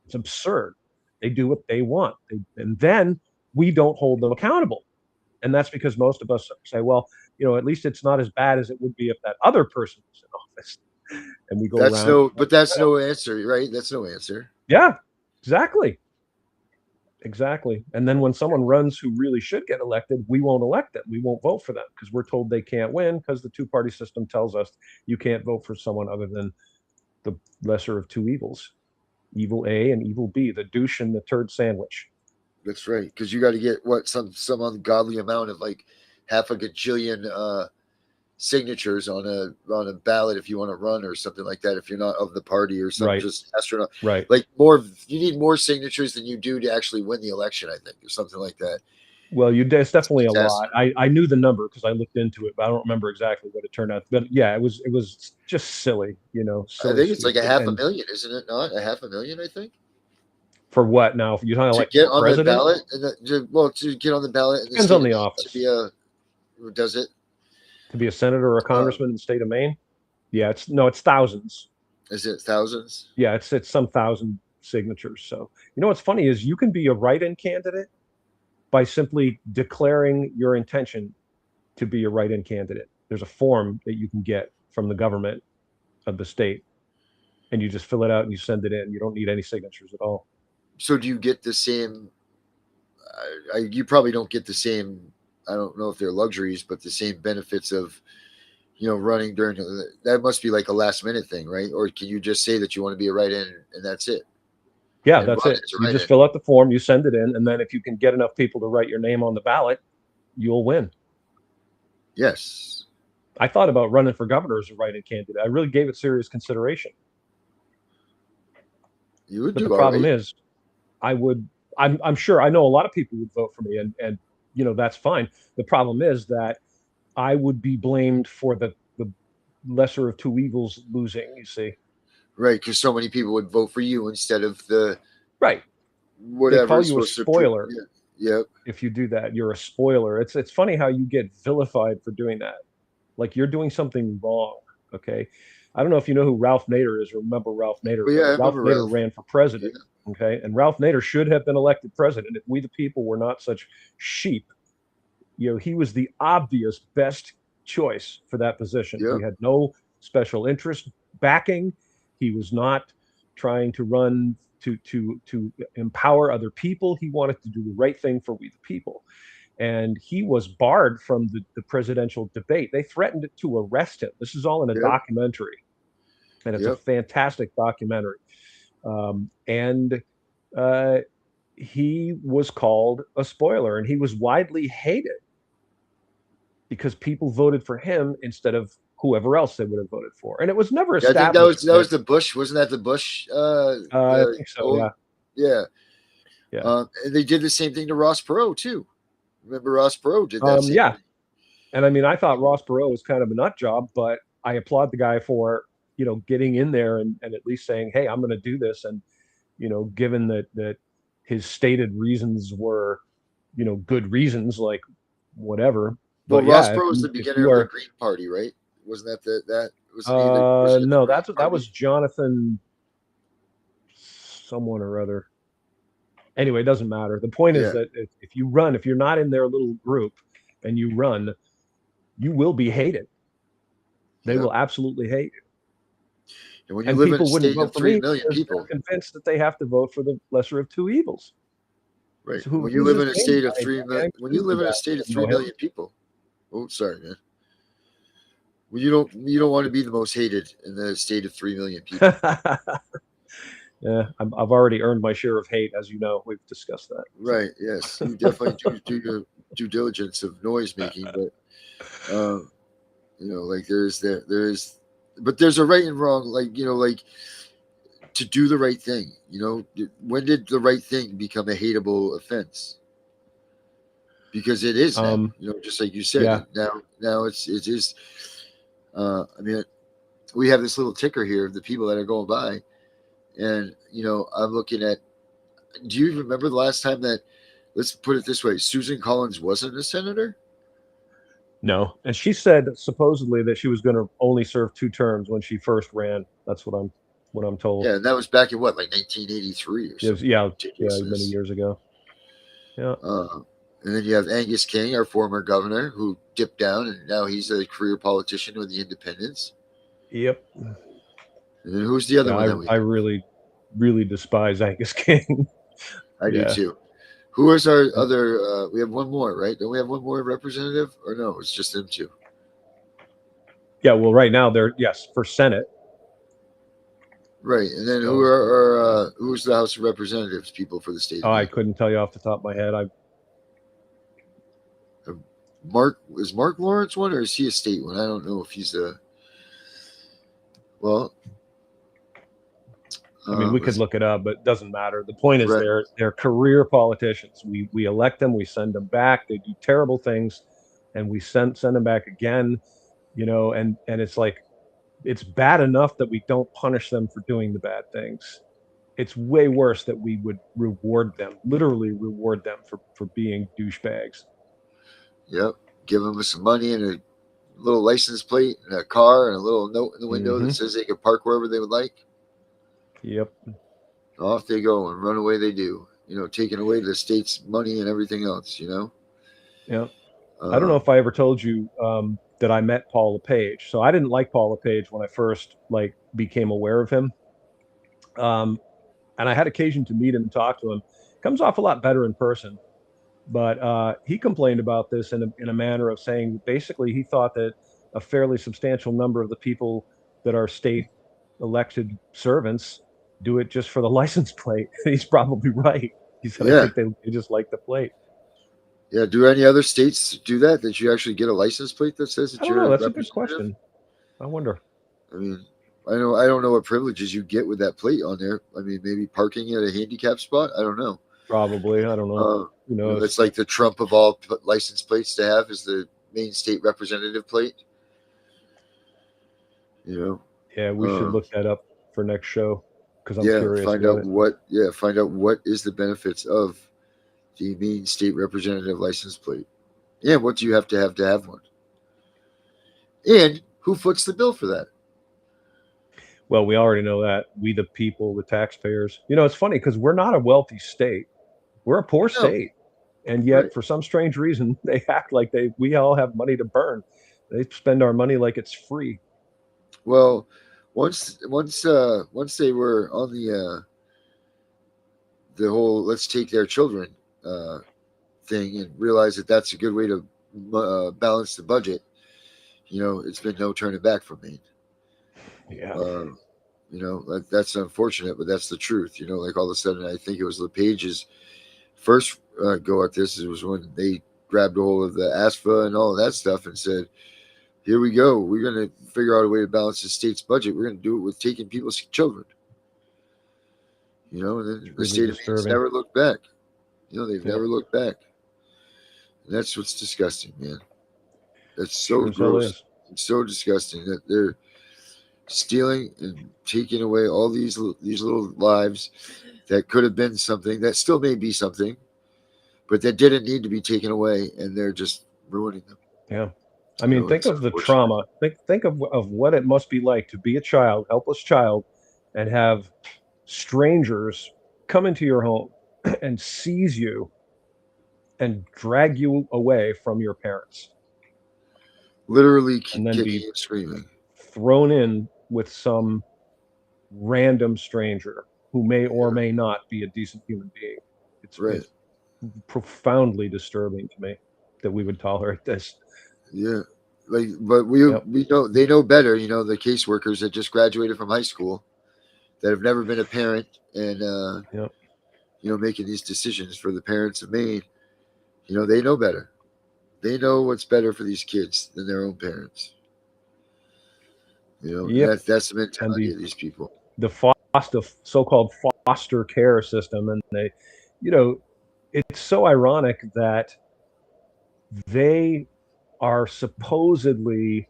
It's absurd. They do what they want. And then we don't hold them accountable. And that's because most of us say, well, at least it's not as bad as it would be if that other person was in office. And we go around. That's no answer, right? That's no answer. Yeah, exactly. Exactly. And then when someone runs who really should get elected, we won't elect them. We won't vote for them because we're told they can't win because the two-party system tells us you can't vote for someone other than the lesser of two evils. Evil A and evil B, the douche and the turd sandwich. That's right, because you got to get some ungodly amount of like half a gajillion signatures on a ballot if you want to run or something like that. If you're not of the party or something, just astronaut. Right. Like you need more signatures than you do to actually win the election, I think, or something like that. Well, it's definitely a lot. I knew the number because I looked into it, but I don't remember exactly what it turned out. But yeah, it was just silly, silly, I think it's like a $500,000, isn't it? Not a $500,000, I think. For what now? You're talking like get on president? the ballot, to get on the ballot. Depends on the office. Does it? To be a senator or a congressman in the state of Maine? Yeah, it's thousands. Is it thousands? Yeah, it's some thousand signatures. So what's funny is you can be a write-in candidate by simply declaring your intention to be a write-in candidate. There's a form that you can get from the government of the state, and you just fill it out and you send it in. You don't need any signatures at all. So do you get the same? You probably don't get the same. I don't know if they're luxuries, but the same benefits of, running during that must be like a last minute thing, right? Or can you just say that you want to be a write-in and that's it? Yeah, that's it. You just fill out the form, you send it in, and then if you can get enough people to write your name on the ballot, you'll win. Yes. I thought about running for governor as a write-in candidate. I really gave it serious consideration. You would but do the problem right. is, I'm sure I know a lot of people would vote for me, and that's fine. The problem is that I would be blamed for the lesser of two evils losing. You see, Right, because so many people would vote for you instead of the right? They whatever call is you a supposed to prove. spoiler Yeah. Yep. if you do that. You're a spoiler. It's funny how you get vilified for doing that. Like you're doing something wrong. Okay, I don't know if you know who Ralph Nader is. Remember Ralph Nader? But yeah, But I Ralph remember Nader Ralph. ran for president. Yeah. Okay, and Ralph Nader should have been elected president if we the people were not such sheep. He was the obvious best choice for that position. Yep. He had no special interest backing. He was not trying to run to empower other people. He wanted to do the right thing for we the people. And he was barred from the presidential debate. They threatened to arrest him. This is all in a Yep. documentary, and it's a Yep. fantastic documentary. And he was called a spoiler, and he was widely hated because people voted for him instead of whoever else they would have voted for. And it was never Yeah, I think established. that was the Bush. Wasn't that the Bush? I think so. old- Yeah. Yeah. And they did the same thing to Ross Perot too. Remember Ross Perot did that same Yeah. thing. And I mean, I thought Ross Perot was kind of a nut job, but I applaud the guy for getting in there and at least saying, "Hey, I'm going to do this." And given that his stated reasons were good reasons, like whatever. Well, But Ross yeah, Perot was the beginner of the Green Party, right? Wasn't that was he the president of no, the Green that was Jonathan someone or other. Anyway, it doesn't matter. The point is that if you run, if you're not in their little group and you run, you will be hated. They will absolutely hate you. And when you live in a people wouldn't state vote of for 3 me million because people, they're convinced that they have to vote for the lesser of two evils. right? So When you who's live in a this state Maine of guy? 3 million, I when you live in a state of know 3 him. million people, oh, sorry, man. Well, you don't want to be the most hated in the state of 3 million people. Yeah, I've already earned my share of hate, as you know. We've discussed that. Right. Yes, you definitely do your due diligence of noise making, but like but there's a right and wrong. Like to do the right thing. When did the right thing become a hateable offense? Because it is now. Just like you said. Yeah. Now it is. I mean, we have this little ticker here of the people that are going by. And, I'm looking at, do you remember the last time that, let's put it this way, Susan Collins wasn't a senator? No. And she said supposedly that she was going to only serve 2 terms when she first ran. That's what I'm told. Yeah, and that was back in what, like 1983 or something? Yeah, many years ago. Yeah. And then you have Angus King, our former governor, who dipped down, and now he's a career politician with the Independents. Yep. And then who's the other one that we I really, really despise Angus King. I do too. Who is our other? We have one more, right? Don't we have one more representative? Or no, it's just them two. Yeah, well, right now they're for Senate. Right, and then who's the House of Representatives people for the state? I couldn't tell you off the top of my head. Is Mark Lawrence one, or is he a state one? I don't know if he's a. Well, I mean, we could look it up, but it doesn't matter. The point is, they're career politicians. We elect them, we send them back. They do terrible things, and we send them back again. And it's like, it's bad enough that we don't punish them for doing the bad things. It's way worse that we would reward them, literally reward them for being douchebags. Yep, give them some money and a little license plate and a car and a little note in the window that says they can park wherever they would like. Yep. Off they go and run away they do. Taking away the state's money and everything else, Yeah. I don't know if I ever told you that I met Paul LePage. So I didn't like Paul LePage when I first became aware of him. And I had occasion to meet him and talk to him. Comes off a lot better in person. But he complained about this in a manner of saying basically he thought that a fairly substantial number of the people that are state elected servants do it just for the license plate. He's probably right. He said, I think they just like the plate. Yeah. Do any other states do that? That you actually get a license plate that says that you're that's a good question. I wonder. I mean, I don't know what privileges you get with that plate on there. I mean, maybe parking at a handicap spot. I don't know. Probably. I don't know. Who knows? That's like the Trump of all license plates to have is the Maine state representative plate. Yeah, we should look that up for next show because I'm curious find about out it. find out what is the benefits of the Maine state representative license plate. Yeah, what do you have to have one? And who foots the bill for that? Well, we already know that. We, the people, the taxpayers. It's funny because we're not a wealthy state. We're a poor state. And yet, Right. for some strange reason, they act like we all have money to burn. They spend our money like it's free. Well, once they were on the whole let's take their children thing and realize that that's a good way to balance the budget, it's been no turning back from Maine. Yeah. That's unfortunate, but that's the truth. Like all of a sudden, I think it was LePage's first go at this. It was when they grabbed a hold of the ASFA and all of that stuff and said, here we go. We're going to figure out a way to balance the state's budget. We're going to do it with taking people's children. And then the state of Maine's never looked back. They've never looked back. And that's what's disgusting, man. That's so gross. It's so disgusting that they're stealing and taking away all these little lives that could have been something, that still may be something, but that didn't need to be taken away, and they're just ruining them. Yeah. I mean, think of the trauma. Think of what it must be like to be a child, helpless child, and have strangers come into your home and seize you and drag you away from your parents. Literally kicking and screaming. Thrown in with some random stranger who may or may not be a decent human being. It's profoundly disturbing to me that we would tolerate this. Yeah. But we know they know better, the caseworkers that just graduated from high school that have never been a parent and making these decisions for the parents of Maine. They know better. They know what's better for these kids than their own parents. That's the mentality of these people. The so-called foster care system, and they, it's so ironic that they are supposedly,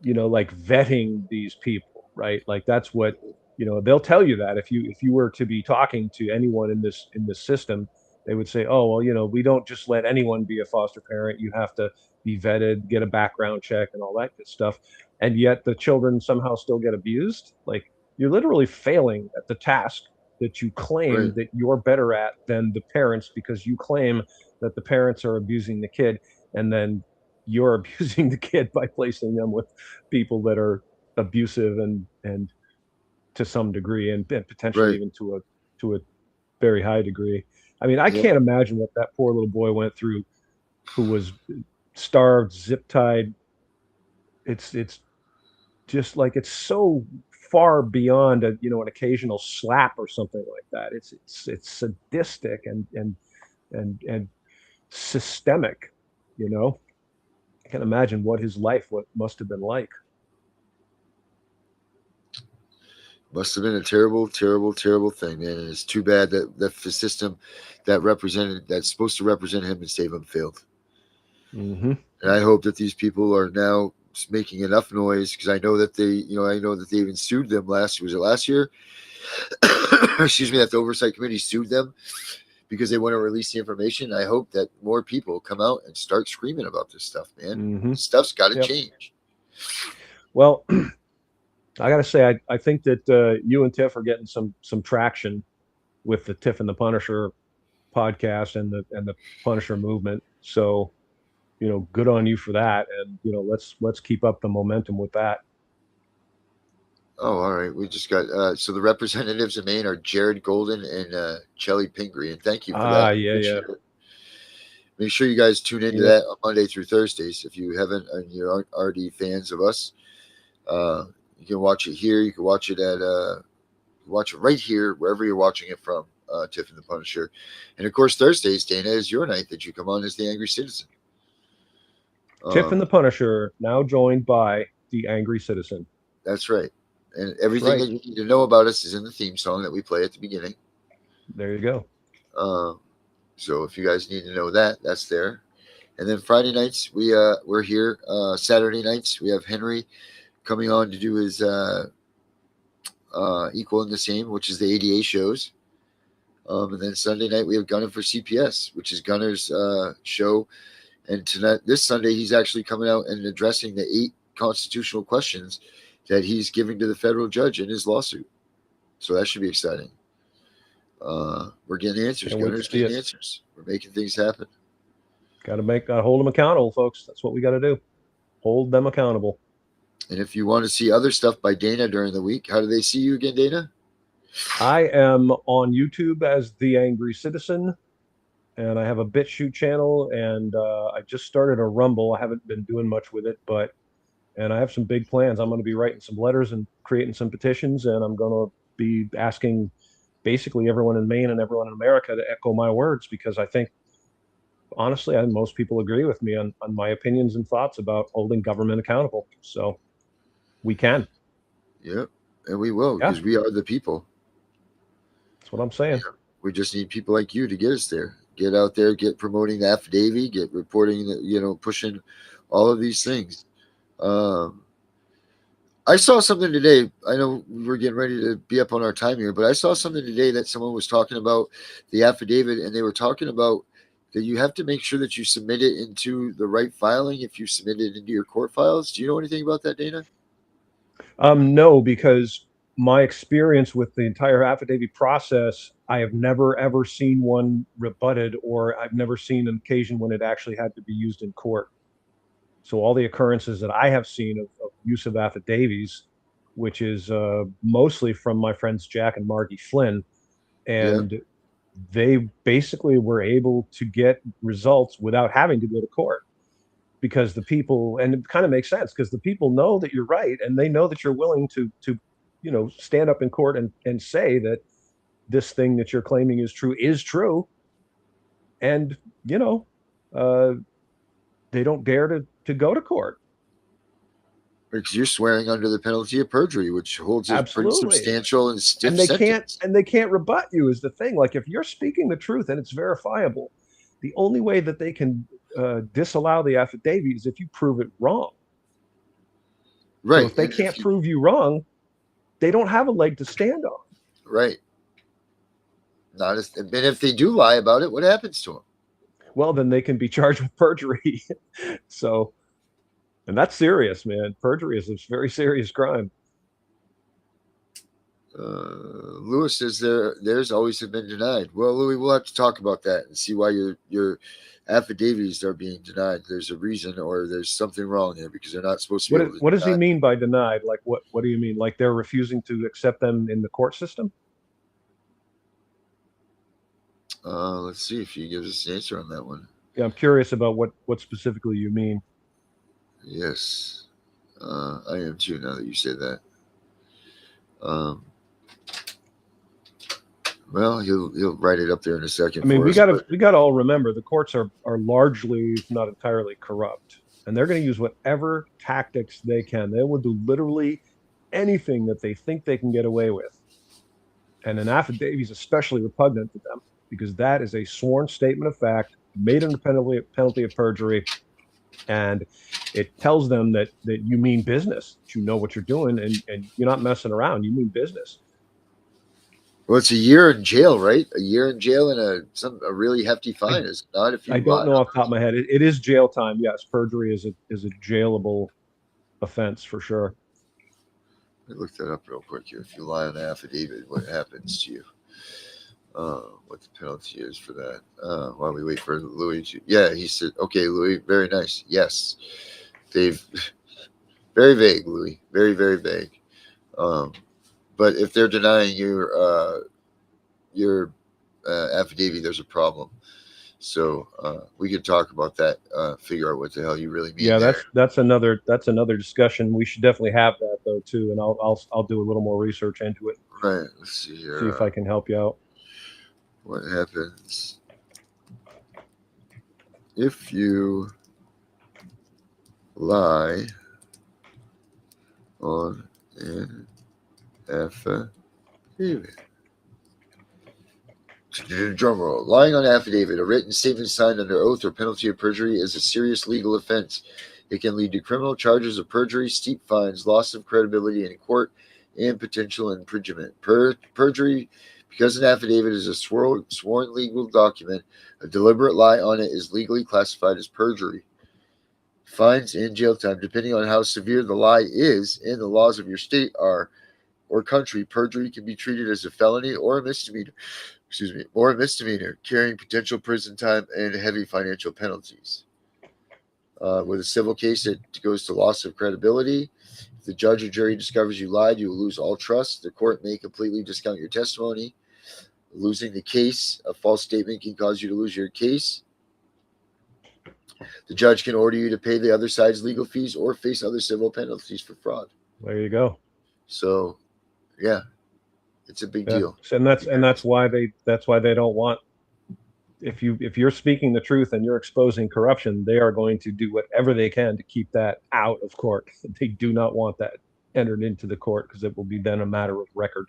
like vetting these people, right? Like that's what, they'll tell you that if you were to be talking to anyone in this system, they would say, oh, well, we don't just let anyone be a foster parent. You have to be vetted, get a background check and all that good stuff. And yet the children somehow still get abused. Like you're literally failing at the task that you claim that you're better at than the parents, because you claim that the parents are abusing the kid, and then you're abusing the kid by placing them with people that are abusive and to some degree, and potentially even to a very high degree. I mean, I can't imagine what that poor little boy went through, who was starved, zip tied. It's just like, it's so far beyond an occasional slap or something like that. It's sadistic and systemic. I can't imagine what his life must have been like. Must have been a terrible, terrible, terrible thing, man. And it's too bad that the system that's supposed to represent him and save him failed. Mm-hmm. And I hope that these people are now making enough noise, because I know that they even sued them last year? Excuse me, that the oversight committee sued them because they want to release the information. I hope that more people come out and start screaming about this stuff, man. Mm-hmm. This stuff's got to change. Well, I got to say, I think that you and Tiff are getting some traction with the Tiff and the Punisher podcast and the Punisher movement. So, good on you for that. And, let's keep up the momentum with that. Oh, all right. We just got, so the representatives of Maine are Jared Golden and Chelly Pingree. And thank you for that. Yeah. Make sure you guys tune into that on Monday through Thursdays. If you haven't, and you aren't already fans of us, you can watch it here. You can watch it right here, wherever you're watching it from, Tiff and the Punisher. And of course, Thursdays, Dana, is your night that you come on as the Angry Citizen. Tiff and the Punisher, now joined by the Angry Citizen. That's right. And everything right. that you need to know about us is in the theme song that we play at the beginning. There you go. So if you guys need to know that, that's there. And then Friday nights we're here. Saturday nights we have Henry coming on to do his Equal and the Same, which is the ADA shows. And then Sunday night we have Gunner for CPS, which is Gunner's show. And tonight, this Sunday, he's actually coming out and addressing the 8 constitutional questions that he's giving to the federal judge in his lawsuit. So that should be exciting. We're getting answers. Gunner's getting answers. We're making things happen. Got to hold them accountable, folks. That's what we got to do. Hold them accountable. And if you want to see other stuff by Dana during the week, how do they see you again, Dana? I am on YouTube as The Angry Citizen, and I have a BitChute channel, and I just started a Rumble. I haven't been doing much with it, and I have some big plans. I'm going to be writing some letters and creating some petitions, and I'm going to be asking basically everyone in Maine and everyone in America to echo my words, because I think, honestly, most people agree with me on my opinions and thoughts about holding government accountable. So we can. Yep, and we will, because we are the people. That's what I'm saying. Yeah. We just need people like you to get us there. Get out there, get promoting the affidavit, get reporting, pushing all of these things. I saw something today. I know we're getting ready to be up on our time here, but I saw something today that someone was talking about the affidavit, and they were talking about that you have to make sure that you submit it into the right filing if you submit it into your court files. Do you know anything about that, Dana? No, because my experience with the entire affidavit process, I have never ever seen one rebutted, or I've never seen an occasion when it actually had to be used in court. So all the occurrences that I have seen of use of affidavits, which is mostly from my friends Jack and Margie Flynn, and they basically were able to get results without having to go to court, because the people, and it kind of makes sense, because the people know that you're right, and they know that you're willing to stand up in court and say that this thing that you're claiming is true, and they don't dare to go to court. Because you're swearing under the penalty of perjury, which holds a pretty substantial and stiff sentence. They can't rebut you, is the thing. Like, if you're speaking the truth and it's verifiable, the only way that they can disallow the affidavit is if you prove it wrong. Right. So if they can't prove you wrong, they don't have a leg to stand on. Right. And if they do lie about it, what happens to them? Well, then they can be charged with perjury. So, and that's serious, man. Perjury is a very serious crime. Lewis says there's always been denied. Well, Louis, we'll have to talk about that and see why your affidavits are being denied. There's a reason, or there's something wrong there, because they're not supposed to be able to. What does he mean by denied? Like, what do you mean? Like, they're refusing to accept them in the court system? Let's see if he gives us an answer on that one. Yeah, I'm curious about what specifically you mean. Yes, I am too, now that you say that. Well, he'll write it up there in a second. I mean, we got to all remember the courts are largely, if not entirely, corrupt, and they're going to use whatever tactics they can. They will do literally anything that they think they can get away with, and an affidavit is especially repugnant to them, because that is a sworn statement of fact made under penalty of perjury, and it tells them that you mean business, that you know what you're doing, and you're not messing around. You mean business. Well, it's a year in jail, right? A year in jail and a really hefty fine. Is not if you. I don't know off the top of my head. It is jail time. Yes, perjury is a jailable offense for sure. Let me look that up real quick here. If you lie on the affidavit, what happens to you? What the penalty is for that? While we wait for Louis to. Yeah, he said, "Okay, Louis, very nice. Yes, Dave, very vague, Louis, very very vague." But if they're denying your affidavit, there's a problem. So we could talk about that. Figure out what the hell you really mean. Yeah, that's another discussion. We should definitely have that though too, and I'll do a little more research into it. Right. Let's see here. See if I can help you out. What happens if you lie on an Affidavit. Drum roll. Lying on affidavit, a written statement signed under oath or penalty of perjury, is a serious legal offense. It can lead to criminal charges of perjury, steep fines, loss of credibility in court, and potential imprisonment. Perjury, because an affidavit is a sworn legal document, a deliberate lie on it is legally classified as perjury. Fines and jail time, depending on how severe the lie is and the laws of your state are or country. Perjury can be treated as a felony or a misdemeanor. Carrying potential prison time and heavy financial penalties. With a civil case, it goes to loss of credibility. If the judge or jury discovers you lied, you will lose all trust. The court may completely discount your testimony. Losing the case, a false statement can cause you to lose your case. The judge can order you to pay the other side's legal fees or face other civil penalties for fraud. There you go. So, yeah, it's a big deal. And that's why they don't want, if you're speaking the truth and you're exposing corruption, they are going to do whatever they can to keep that out of court. They do not want that entered into the court because it will be then a matter of record.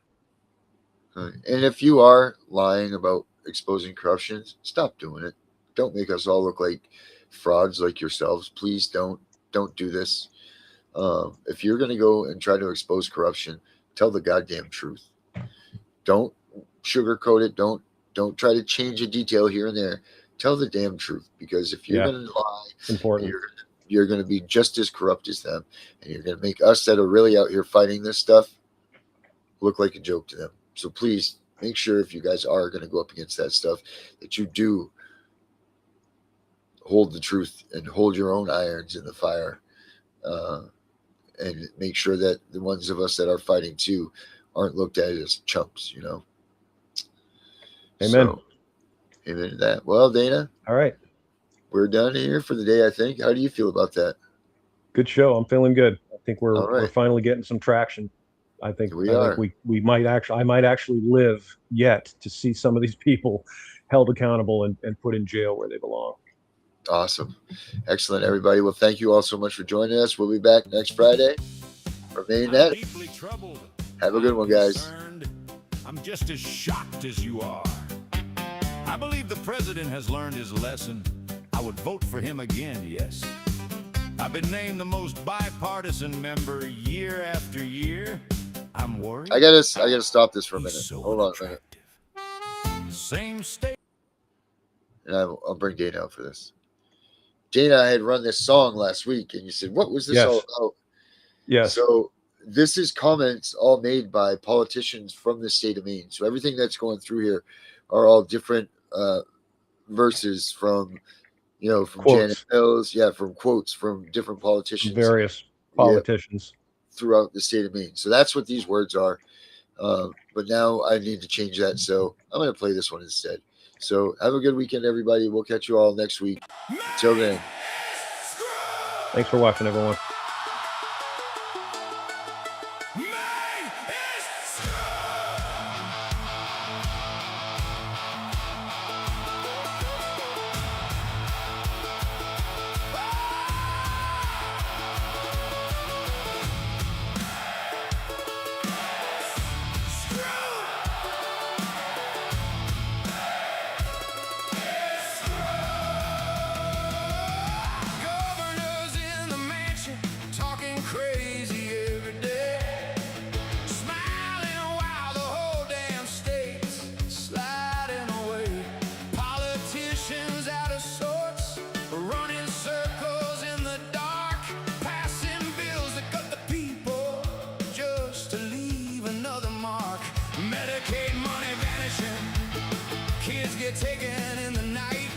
And if you are lying about exposing corruption, stop doing it. Don't make us all look like frauds like yourselves. Please don't do this. If you're going to go and try to expose corruption, tell the goddamn truth. Don't sugarcoat it. Don't try to change a detail here and there. Tell the damn truth, because if you're going to lie, it's important. You're going to be just as corrupt as them, and you're going to make us that are really out here fighting this stuff look like a joke to them. So please make sure, if you guys are going to go up against that stuff, that you do hold the truth and hold your own irons in the fire, and make sure that the ones of us that are fighting too aren't looked at as chumps, you know. Amen. So, amen to that. Well, Dana. All right. We're done here for the day, I think. How do you feel about that? Good show. I'm feeling good. I think we're right. we're finally getting some traction. I think are. We might actually, I might actually live yet to see some of these people held accountable and put in jail where they belong. Awesome. Excellent, everybody. Well, thank you all so much for joining us. We'll be back next Friday for Maine Net. Have a good one, guys. I'm just as shocked as you are. I believe the president has learned his lesson. I would vote for him again, yes. I've been named the most bipartisan member year after year. I'm worried. I gotta stop this for a minute. So Hold on a minute. Same state. And I'll bring Dana out for this. Dana, I had run this song last week, and you said, what was this all about? Yes. So this is comments all made by politicians from the state of Maine. So everything that's going through here are all different verses from, from Quotes. Janet Mills. Yeah, from quotes from different politicians. Various politicians. Throughout the state of Maine. So that's what these words are. But now I need to change that. So I'm going to play this one instead. So have a good weekend, everybody. We'll catch you all next week. Until then. Thanks for watching, everyone. Taken in the night,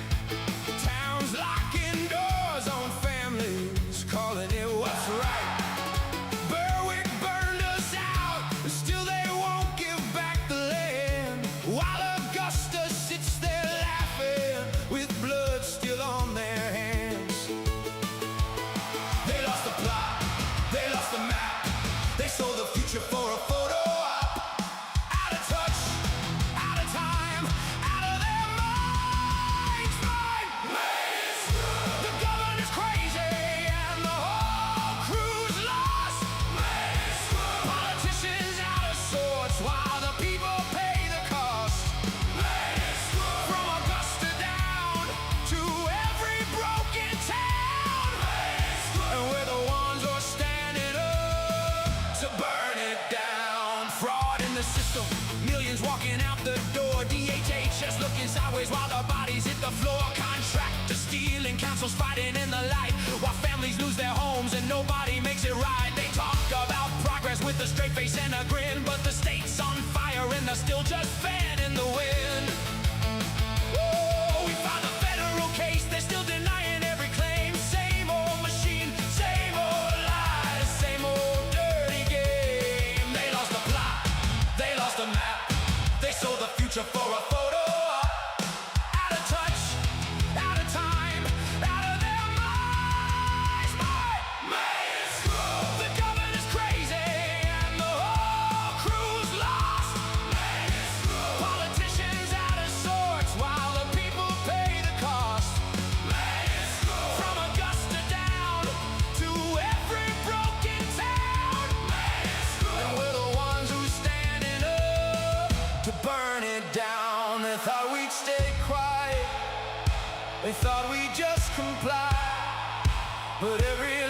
towns locking doors on families, calling it what's right. Berwick burned us out, but still they won't give back the land, while Augusta sits there laughing with blood still on their hands. They lost the plot, they lost the map, they sold the future for a photo op. Out of touch, out of time, out of their mind. unions walking out the door. DHHS looking sideways while the bodies hit the floor. Contractors stealing, councils fighting in the light, while families lose their homes and nobody makes it right. They talk about progress with a straight face and a grin, but the state's on fire and they're still just fanning the wind. Whoa, we found a federal case, they're still denying every claim. Same old machine, same old lies, same old dirty game. They lost the plot, they lost the map, they sold the future for a photo. Out of touch, out of time, out of their minds. Maine is screwed. The governor's crazy and the whole crew's lost. Maine is screwed. Politicians out of sorts while the people pay the cost. Maine is screwed. From Augusta down to every broken town. Maine is screwed. And we're the ones who's standing up to burn it down. They thought we'd stay quiet, they thought we'd just comply, but every